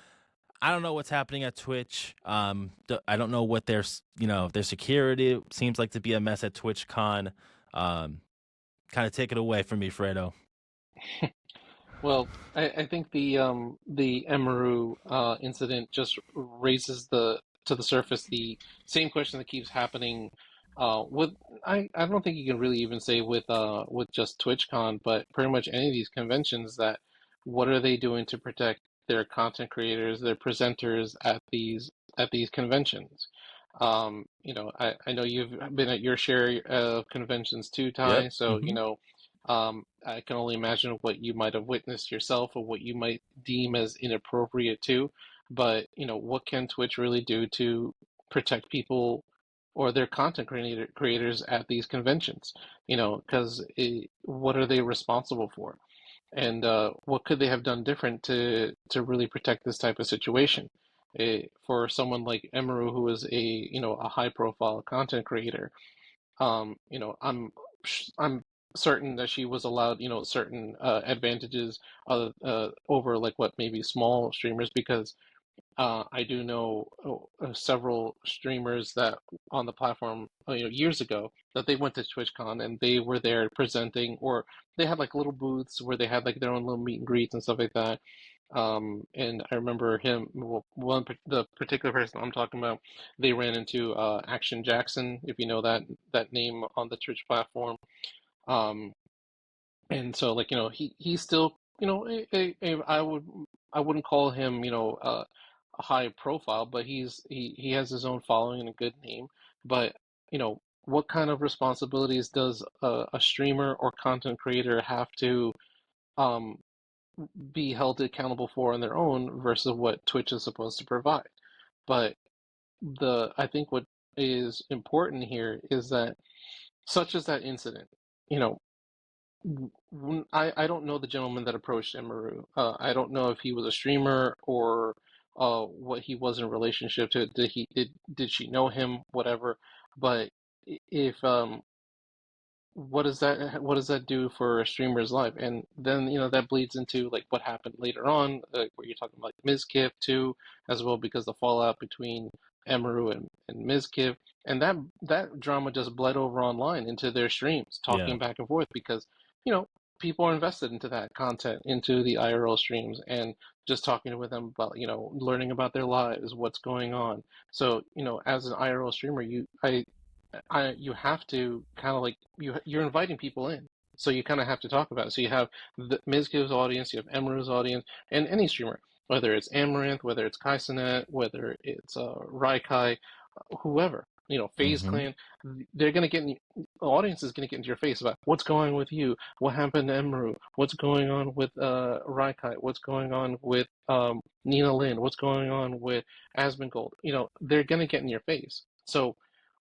I don't know what's happening at Twitch. I don't know what their security seems like to be a mess at TwitchCon. Kind of take it away from me, Fredo. Well, I think the Emaru incident just raises to the surface the same question that keeps happening with I don't think you can really even say with just TwitchCon, but pretty much any of these conventions, that what are they doing to protect their content creators, their presenters at these conventions? I know you've been at your share of conventions too, Ty. Yep. So I can only imagine what you might have witnessed yourself or what you might deem as inappropriate too. But what can Twitch really do to protect people or their content creators at these conventions? Because what are they responsible for? And what could they have done different to really protect this type of situation? For someone like Emaru, who is a high profile content creator, I'm certain that she was allowed, certain advantages over like what maybe small streamers, because I do know several streamers that on the platform, years ago, that they went to TwitchCon and they were there presenting, or they had like little booths where they had like their own little meet and greets and stuff like that. And I remember him, well, the particular person I'm talking about, they ran into Action Jackson, if you know that name on the Twitch platform. Um, and so like, he's still, I wouldn't call him, a high profile, but he has his own following and a good name. But, what kind of responsibilities does a streamer or content creator have to um be held accountable for on their own versus what Twitch is supposed to provide? But I think what is important here is that, such as that incident, you know, I don't know the gentleman that approached Emeru. I don't know if he was a streamer or what he was in relationship to. Did she know him? Whatever. But if what does that do for a streamer's life? And then that bleeds into like what happened later on, where you're talking about like Mizkif too, as well, because the fallout between Emeru and Mizkif, and that drama just bled over online into their streams, Yeah. talking back and forth, because you know people are invested into that content, into the IRL streams, and just talking with them about learning about their lives, what's going on. So as an IRL streamer, you have to kind of like you're inviting people in, so you kind of have to talk about it. So you have the Mizkiv's audience, you have Emru's audience, and any streamer, whether it's Amaranth, whether it's Kaisenet, whether it's Raikai, whoever, FaZe Mm-hmm. Clan, they're gonna the audience is gonna get into your face about what's going on with you, what happened to Emru, what's going on with Raikai, what's going on with Nina Lin, what's going on with Asmongold. They're gonna get in your face. So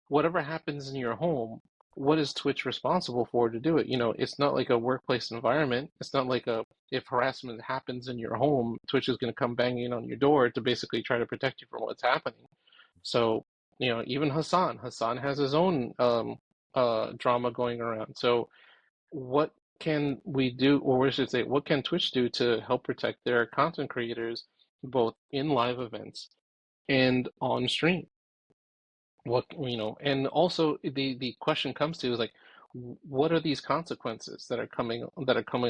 whatever happens in your home, what is Twitch responsible for to do it? It's not like a workplace environment. It's not like if harassment happens in your home, Twitch is going to come banging on your door to basically try to protect you from what's happening. So, even Hassan has his own drama going around. So, what can we do, or we should say, what can Twitch do to help protect their content creators, both in live events and on stream? And also the question comes to is like, what are these consequences that are coming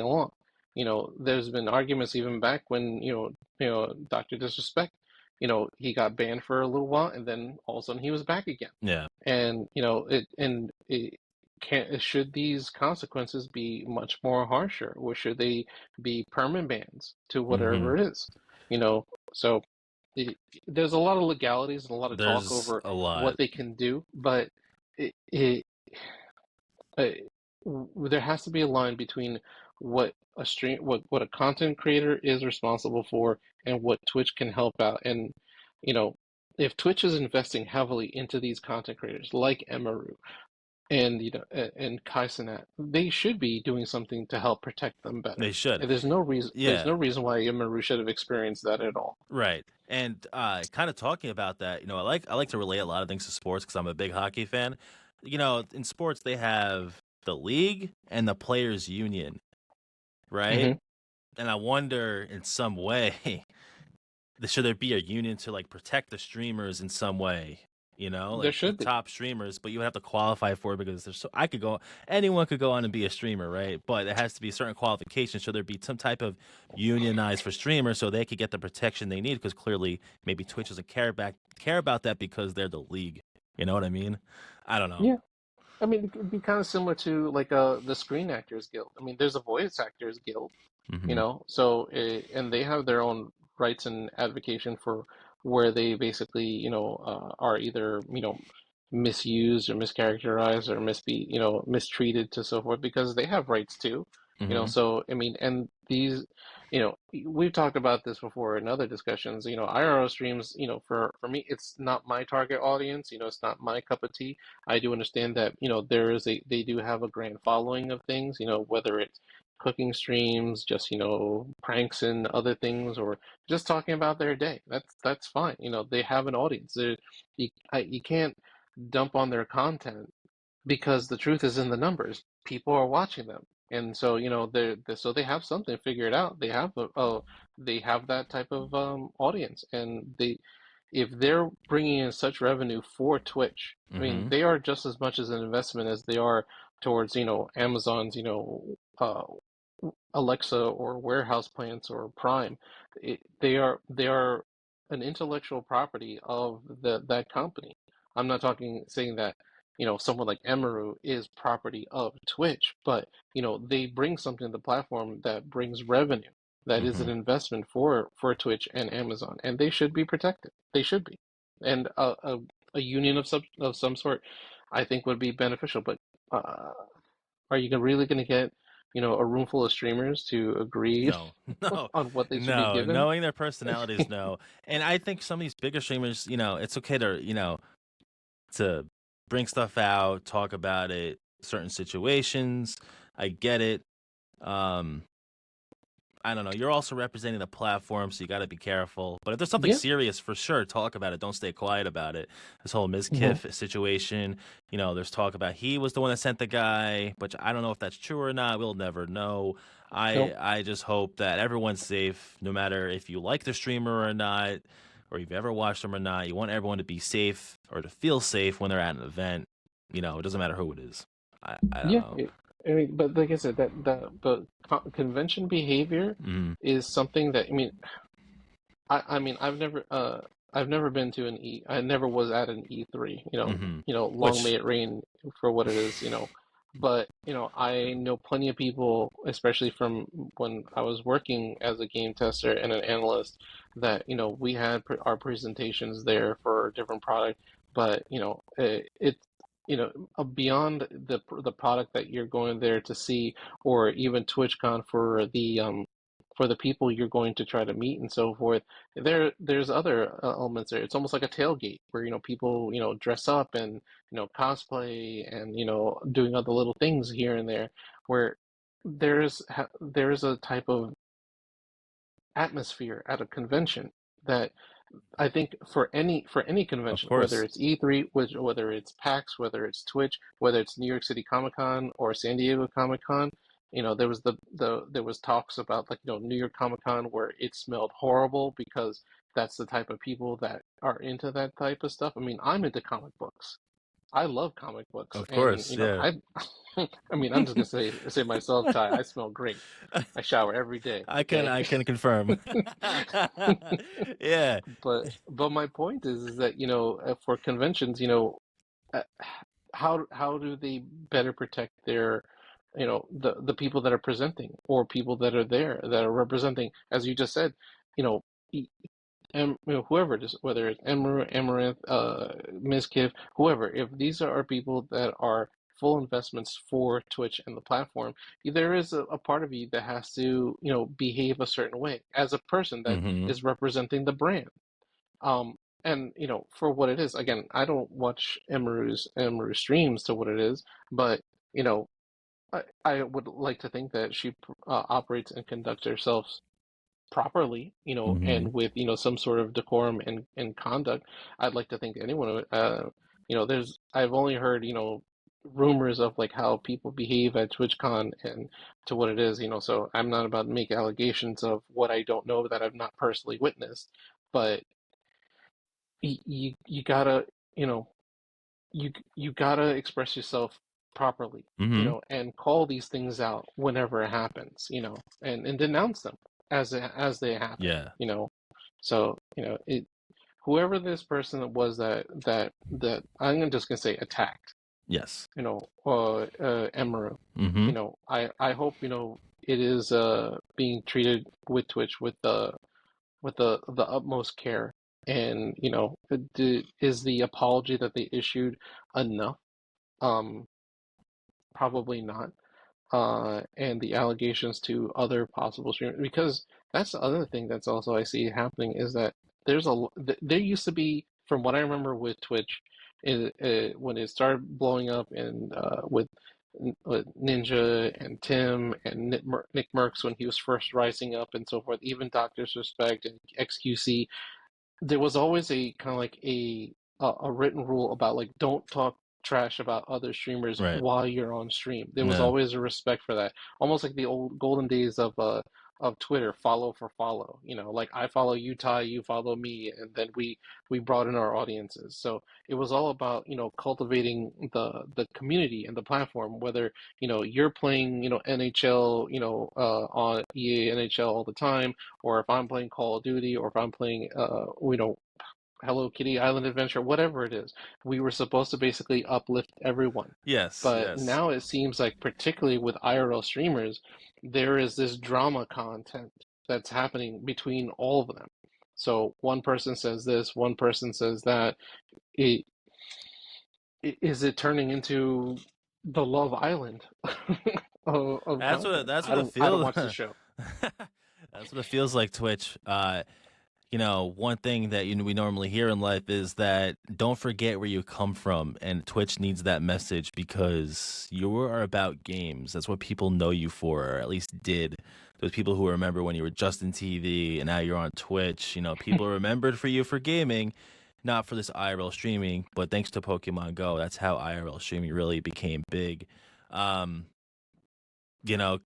along? There's been arguments even back when Dr. Disrespect, he got banned for a little while, and then all of a sudden he was back again. Yeah. And should these consequences be much more harsher, or should they be permanent bans to whatever Mm-hmm. it is? So there's a lot of legalities and a lot of talk There's over a lot. what they can do, but uh, there has to be a line between what a content creator is responsible for and what Twitch can help out. And you know, if Twitch is investing heavily into these content creators like Emaru and and Kaizenat, they should be doing something to help protect them better. They should. And there's no reason Yeah. why Emaru should have experienced that at all. Right. And kind of talking about that, I like to relate a lot of things to sports because I'm a big hockey fan. In sports they have the league and the players union, right? Mhm. And I wonder in some way should there be a union to like protect the streamers in some way? There Like the should be. top streamers, but you would have to qualify for it because anyone could go on and be a streamer, right? But it has to be certain qualifications. Should there be some type of unionized for streamers so they could get the protection they need? Because clearly, maybe Twitch doesn't care about that because they're the league. You know what I mean? I don't know. Yeah. I mean, it could be kind of similar to like the Screen Actors Guild. I mean, there's a Voice Actors Guild, Mm-hmm. so and they have their own rights and advocation for where they basically, are either, misused or mischaracterized or mistreated to so forth, because they have rights too. Mm-hmm. So I mean, and these, we've talked about this before in other discussions. IRL streams, for me, it's not my target audience. It's not my cup of tea. I do understand that, they do have a grand following of things, whether it's cooking streams, just, pranks and other things, or just talking about their day. That's fine. They have an audience. You can't dump on their content because the truth is in the numbers. people are watching them. And so, so they have something figured out. They have they have that type of audience, and if they're bringing in such revenue for Twitch, I mean, they are just as much as an investment as they are towards, Amazon's, Alexa or warehouse plants or Prime. They are an intellectual property of that company. I'm not saying that someone like Emeru is property of Twitch, but they bring something to the platform that brings revenue. That is an investment for Twitch and Amazon, and they should be protected. They should be, and a union of some sort, I think, would be beneficial. But are you really going to get a room full of streamers to agree No, no, on what they should be no. given? Knowing their personalities, no. And I think some of these bigger streamers, it's okay to, to bring stuff out, talk about it, certain situations. I get it. I don't know. You're also representing the platform, so you got to be careful. But if there's something Yeah. serious, for sure, talk about it. Don't stay quiet about it. This whole Ms. Kiff situation, there's talk about he was the one that sent the guy, but I don't know if that's true or not. We'll never know. Nope. I just hope that everyone's safe, no matter if you like the streamer or not, or you've ever watched them or not. You want everyone to be safe or to feel safe when they're at an event. It doesn't matter who it is. I don't know. I mean, but like I said, the convention behavior is something that I mean, I've never been to an I never was at an E3. Long may it rain for what it is. But I know plenty of people, especially from when I was working as a game tester and an analyst, that we had our presentations there for a different product, but it's beyond the product that you're going there to see, or even TwitchCon for the people you're going to try to meet and so forth. There's other elements there. It's almost like a tailgate where people dress up and cosplay and doing other little things here and there, where there's a type of atmosphere at a convention that I think for any Of convention, whether course. it's E3, whether it's PAX, whether it's Twitch, whether it's New York City Comic Con or San Diego Comic Con, there was there was talks about, like, New York Comic Con where it smelled horrible because that's the type of people that are into that type of stuff. I mean, I'm into comic books. I love comic books, Of and course, yeah. I mean, I'm just gonna say myself, Ty, I smell great. I shower every day. I can confirm. Yeah. But my point is that for conventions, uh, how do they better protect their the people that are presenting, or people that are there that are representing, as you just said, you know e- whoever it is, whether it's Amaranth, Mizkif, whoever, if these are people that are full investments for Twitch and the platform, there is a part of you that has to, behave a certain way as a person that is representing the brand. And for what it is, again, I don't watch Emeru streams to what it is, but you know, I would like to think that she operates and conducts herself properly, and with some sort of decorum and conduct. I'd like to think anyone, I've only heard rumors of like how people behave at TwitchCon and to what it is, so I'm not about to make allegations of what I don't know that I've not personally witnessed, but you gotta you know you gotta express yourself properly, and call these things out whenever it happens, and denounce them as they happen, Yeah. So whoever this person was that I'm just gonna say attacked, Yes. Emeru, I hope it is being treated with Twitch with the utmost care. And is the apology that they issued enough? Probably not. And the allegations to other possible streamers, because that's the other thing that's also I see happening, is that there used to be, from what I remember with Twitch, when it started blowing up, and with Ninja and Tim and Nick Merckx when he was first rising up and so forth, even Doctor's Respect and XQC, there was always a kind of like a written rule about, like, don't talk trash about other streamers Right. while you're on stream. There was No. always a respect for that, almost like the old golden days of Twitter, follow for follow. You know, like I follow you, Ty, you follow me, and then we brought in our audiences. So it was all about, you know, cultivating the community and the platform, whether, you know, you're playing, you know, NHL, you know, on EA NHL all the time, or if I'm playing Call of Duty, or if I'm playing, you know, Hello Kitty Island Adventure, whatever it is. We were supposed to basically uplift everyone. Yes. But Yes. now it seems like, particularly with IRL streamers, there is this drama content that's happening between all of them. So one person says this, one person says that. It, is it turning into the Love Island of content? That's what it I don't feels. watch the show. That's what it feels like, Twitch. You know, one thing that we normally hear in life is that don't forget where you come from, and Twitch needs that message because you are about games. That's what people know you for, or at least did. Those people who remember when you were just in TV and now you're on Twitch. You know, people remembered for you for gaming, not for this IRL streaming. But thanks to Pokemon Go, that's how IRL streaming really became big. Um, you know,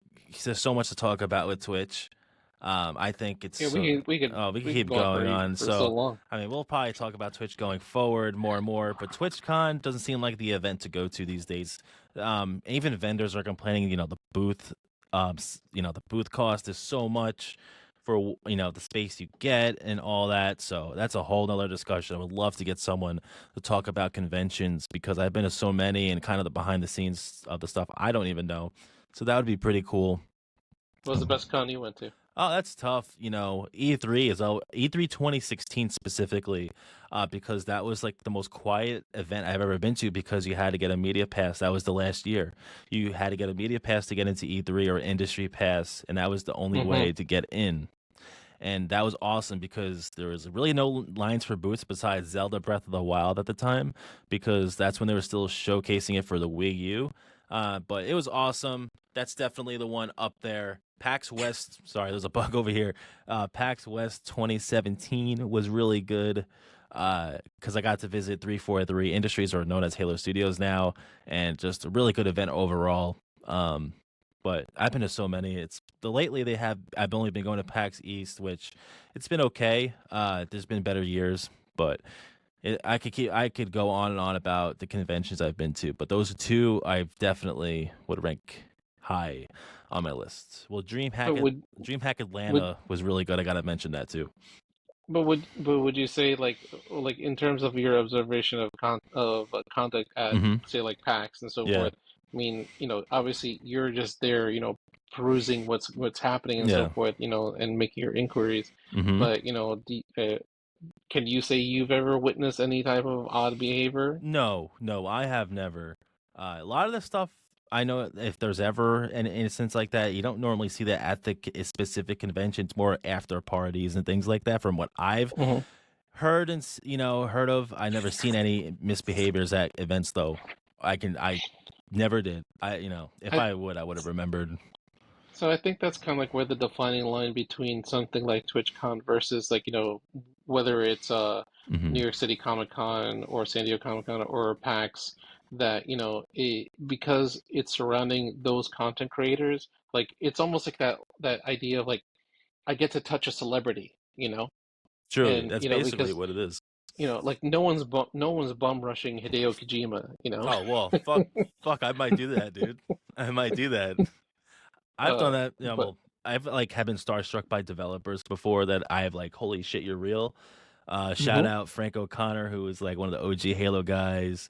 there's so much to talk about with Twitch. I think it's Yeah, we could we can we could keep go on going on. for so So, long. I mean, we'll probably talk about Twitch going forward more and more, but TwitchCon doesn't seem like the event to go to these days. Even vendors are complaining. You know, the booth, you know, the booth cost is so much for the space you get and all that. So that's a whole nother discussion. I would love to get someone to talk about conventions because I've been to so many and kind of the behind the scenes of the stuff I don't even know. So that would be pretty cool. What was the best con you went to? Oh, that's tough. You know, E3 2016 specifically, because that was like the most quiet event I've ever been to because you had to get a media pass. That was the last year. You had to get a media pass to get into E3 or industry pass, and that was the only way to get in. And that was awesome because there was really no lines for booths besides Zelda Breath of the Wild at the time because that's when they were still showcasing it for the Wii U. But it was awesome. That's definitely the one up there. PAX West, sorry, there's a bug over here. PAX West 2017 was really good because I got to visit 343 Industries, or known as Halo Studios now, and just a really good event overall. But I've been to so many. Lately I've only been going to PAX East, which it's been okay. There's been better years, but I could go on and on about the conventions I've been to, but those two I've definitely would rank high on my list. Well, DreamHack Atlanta was really good. I gotta mention that too. But would you say, like in terms of your observation of conduct at, say, like PAX and so Yeah. forth? I mean, you know, obviously you're just there, you know, perusing what's happening and Yeah. so forth, you know, and making your inquiries. But you know, can you say you've ever witnessed any type of odd behavior? No, I have never. A lot of the stuff I know, if there's ever an instance like that, you don't normally see that at the specific conventions, more after parties and things like that. From what I've heard and heard of, I never seen any misbehaviors at events though. I never did. If I would have remembered. So I think that's kind of like where the defining line between something like TwitchCon versus, like, you know, whether it's New York City Comic Con or San Diego Comic Con or PAX, that, you know, because it's surrounding those content creators, like it's almost like that idea of, like, I get to touch a celebrity, you know, Truly, and that's you know, basically because, what it is. you know, like no one's bum rushing Hideo Kojima, you know. Oh well, fuck, I might do that, dude. I might do that. I've done that. But Well, I've have been starstruck by developers before that I've like, holy shit, you're real. Shout out Frank O'Connor, who is like one of the OG Halo guys.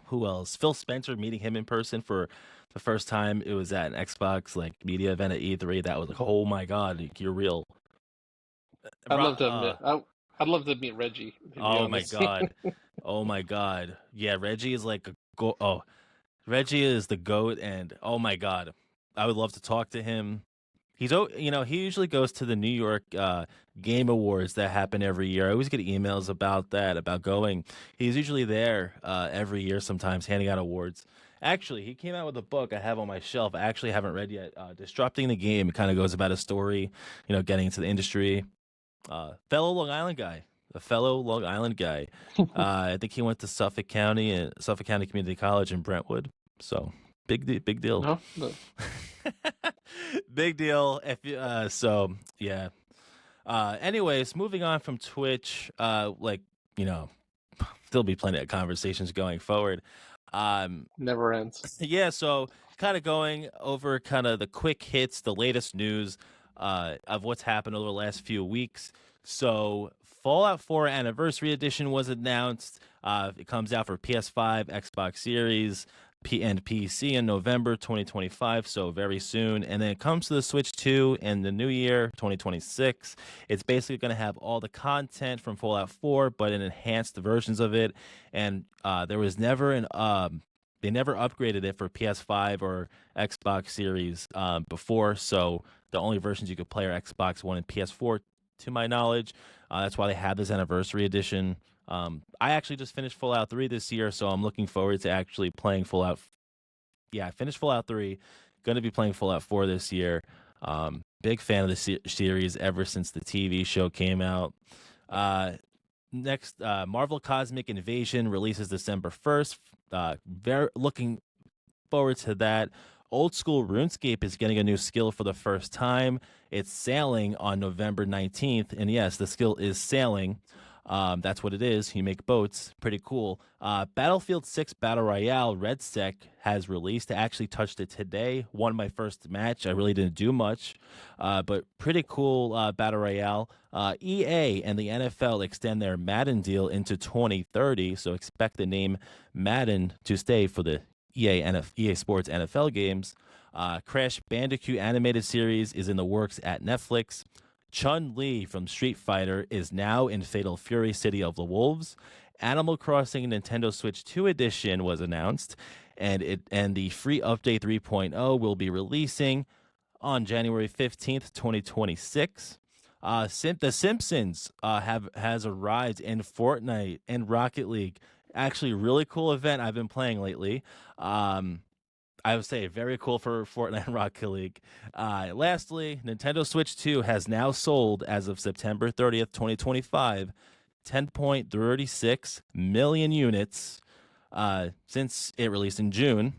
Who else? Phil Spencer, meeting him in person for the first time. It was at an Xbox like media event at E3. That was like, oh my god, you're real. I'd love to meet Reggie, to be Oh my honest. god. Oh my god. Yeah, Reggie is like Reggie is the GOAT, and oh my god. I would love to talk to him. He usually goes to the New York Game Awards that happen every year. I always get emails about that, about going. He's usually there every year, sometimes handing out awards. Actually, he came out with a book I have on my shelf. I actually haven't read yet. Disrupting the Game. It kind of goes about a story, getting into the industry. Fellow Long Island guy. a fellow Long Island guy. I think he went to Suffolk County and Suffolk County Community College in Brentwood. So big deal. No, no. Big deal. If you, so yeah. Anyways, moving on from Twitch, still be plenty of conversations going forward. Never ends. Yeah, so kind of going over kind of the quick hits, the latest news of what's happened over the last few weeks. So Fallout 4 Anniversary Edition was announced. It comes out for PS5, Xbox Series, and PC in November 2025, so very soon. And then it comes to the Switch 2 in the new year, 2026. It's basically going to have all the content from Fallout 4, but in enhanced versions of it. And there was never they never upgraded it for PS5 or Xbox Series before, so the only versions you could play are Xbox One and PS4, to my knowledge. That's why they have this Anniversary Edition. I actually just finished Fallout 3 this year, so I'm looking forward to actually playing Fallout. Yeah, I finished Fallout 3. Going to be playing Fallout 4 this year. Big fan of the series ever since the TV show came out. Next, Marvel Cosmic Invasion releases December 1st. Very looking forward to that. Old School RuneScape is getting a new skill for the first time. It's sailing on November 19th. And yes, the skill is sailing. That's what it is. You make boats. Pretty cool. Battlefield 6 Battle Royale RedSec has released. I actually touched it today. Won my first match. I really didn't do much. But pretty cool Battle Royale. EA and the NFL extend their Madden deal into 2030. So expect the name Madden to stay for the EA Sports NFL games. Crash Bandicoot animated series is in the works at Netflix. Chun-Li from Street Fighter is now in Fatal Fury City of the Wolves. Animal Crossing Nintendo Switch 2 edition was announced, and the free update 3.0 will be releasing on January 15th, 2026. The Simpsons has arrived in Fortnite and Rocket League. Actually, really cool event I've been playing lately. I would say very cool for Fortnite and Rocket League. Lastly, Nintendo Switch 2 has now sold, as of September 30th, 2025, 10.36 million units since it released in June.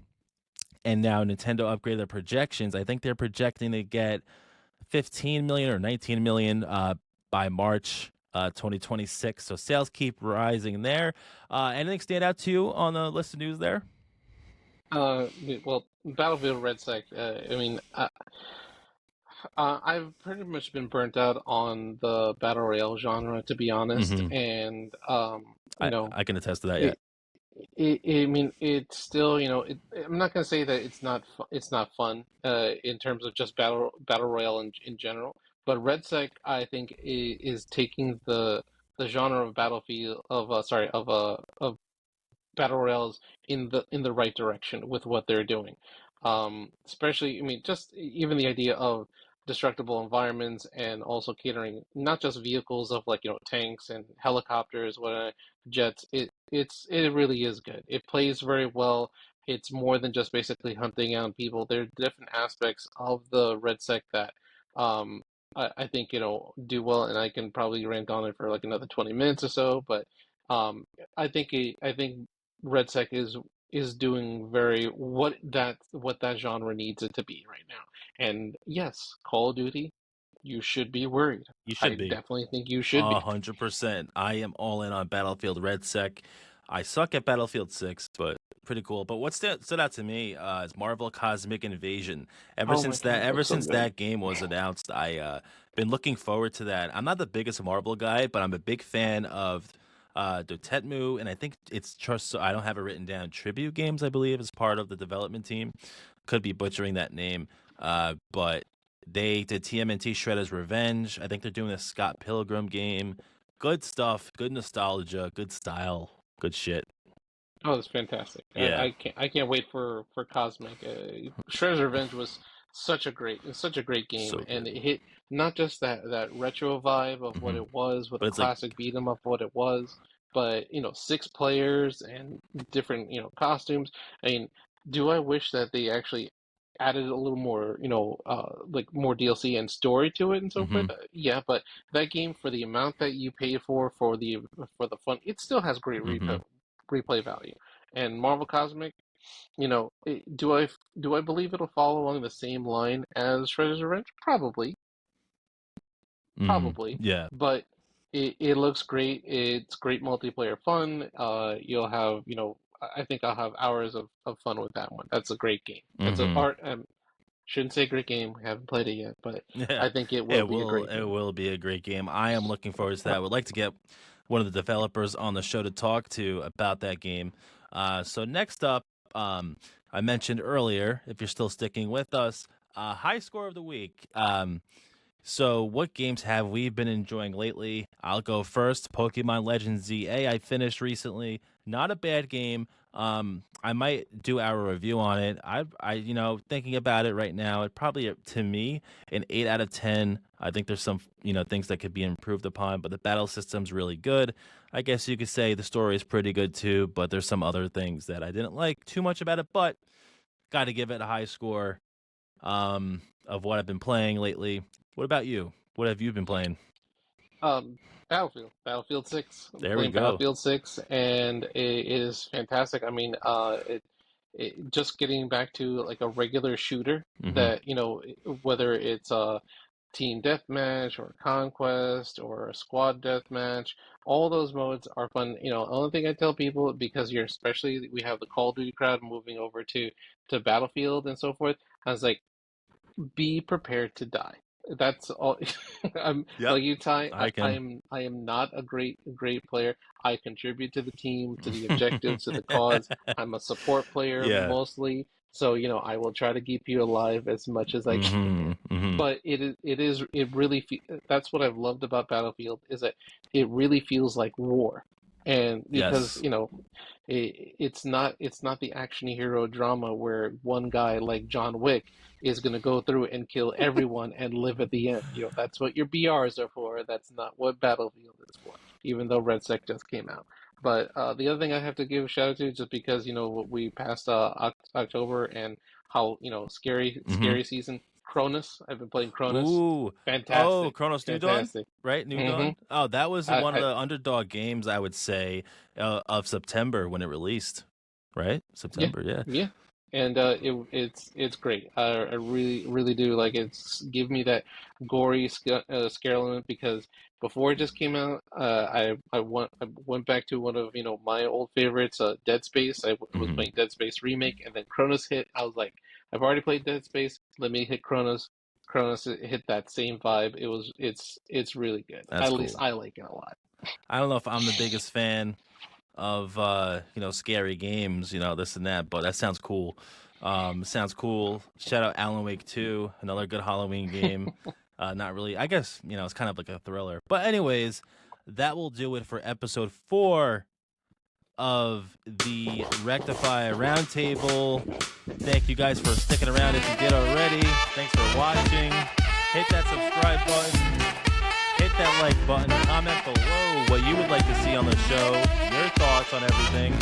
And now Nintendo upgraded their projections. I think they're projecting to get 15 million or 19 million by March 2026. So sales keep rising there. Anything stand out to you on the list of news there? Well, Battlefield RedSec. I've pretty much been burnt out on the battle royale genre, to be honest, and I can attest to that. Yeah, it's still, I'm not gonna say that it's not fun in terms of just battle royale in general, but RedSec I think is taking the genre of Battlefield of battle royales in the right direction with what they're doing. Especially, just even the idea of destructible environments and also catering not just vehicles of tanks and helicopters, jets. It really is good. It plays very well. It's more than just basically hunting down people. There are different aspects of the RedSec that I think do well, and I can probably rant on it for like another 20 minutes or so. But I think RedSec is doing very what that genre needs it to be right now. And yes, Call of Duty, you should be worried. you should I be. definitely think you should be. 100%. I am all in on Battlefield RedSec. I suck at Battlefield 6, but pretty cool. But what stood out to me is Marvel Cosmic Invasion. Ever since that game was announced, I been looking forward to that. I'm not the biggest Marvel guy, but I'm a big fan of Dotetmu, and I think it's so I don't have it written down. Tribute Games, I believe, is part of the development team. Could be butchering that name, but they did TMNT Shredder's Revenge. I think they're doing a Scott Pilgrim game. Good stuff, good nostalgia, good style, good shit. Oh, that's fantastic! Yeah. I can't wait for Cosmic. Shredder's Revenge was such a great game, So and good. it hit not just that retro vibe of what it was with But a it's like- classic beat 'em up of what it was, but 6 players and different costumes. I mean, do I wish that they actually added a little more, like more DLC and story to it and so forth. Yeah, but that game for the amount that you pay for the fun, it still has great replay value. And Marvel Cosmic, do I believe it'll follow along the same line as Shredder's Revenge? Probably, Yeah. but it looks great. It's great multiplayer fun. You'll have, I think I'll have hours of fun with that one. That's a great game. It's a art. Shouldn't say great game. Haven't played it yet, but Yeah, I think it will be a great it game. will be a great game. I am looking forward to that. I would like to get one of the developers on the show to talk to about that game. So next up, I mentioned earlier, if you're still sticking with us, high score of the week. So what games have we been enjoying lately? I'll go first. Pokemon Legends ZA I finished recently. Not a bad game. I might do our review on it. Thinking about it right now, it probably, to me, an 8 out of 10. I think there's some, things that could be improved upon, but the battle system's really good. I guess you could say the story is pretty good too, but there's some other things that I didn't like too much about it, but got to give it a high score of what I've been playing lately. What about you? What have you been playing? Battlefield 6. I'm There we playing go. Battlefield 6, and it is fantastic. I mean, just getting back to like a regular shooter that, whether it's a team deathmatch or conquest or a squad deathmatch, all those modes are fun. The only thing I tell people, because we have the Call of Duty crowd moving over to Battlefield and so forth, I was like, be prepared to die. That's all. I'm Yep. like you, Ty. I am not a great player. I contribute to the team, to the objectives, to the cause. I'm a support player Yeah. mostly, so I will try to keep you alive as much as I can. But it really that's what I've loved about Battlefield, is that it really feels like war, and because Yes. it's not the action hero drama where one guy like John Wick is going to go through and kill everyone and live at the end. That's what your BRs are for. That's not what Battlefield is for, even though Red Sec just came out. But the other thing I have to give a shout out to, just because we passed October and how scary season. Cronus. I've been playing Cronus. Ooh. Fantastic. Oh, Chronos New Dawn, right? New Dawn. Oh, that was one of the underdog games, I would say, of September when it released. Right? September, yeah. Yeah. And it's great. I really do like it. Give me that gory scare element, because before it just came out, I went back to one of my old favorites, Dead Space. I was playing Dead Space Remake, and then Cronus hit. I was like, I've already played Dead Space. Let me hit Cronus. Cronus hit that same vibe. It's really good. That's At least cool. I like it a lot. I don't know if I'm the biggest fan of scary games, this and that, but that sounds cool. Sounds cool. Shout out Alan Wake 2, another good Halloween game. Not really, I guess, it's kind of like a thriller. But anyways, that will do it for episode 4 of the Rectify Roundtable. Thank you guys for sticking around if you did already. Thanks for watching. Hit that subscribe button. Hit that like button. Comment below what you would like to see on the show, your thoughts on everything,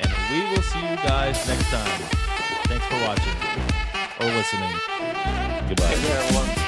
and we will see you guys next time. Thanks for watching or listening. Goodbye. Take care, everyone.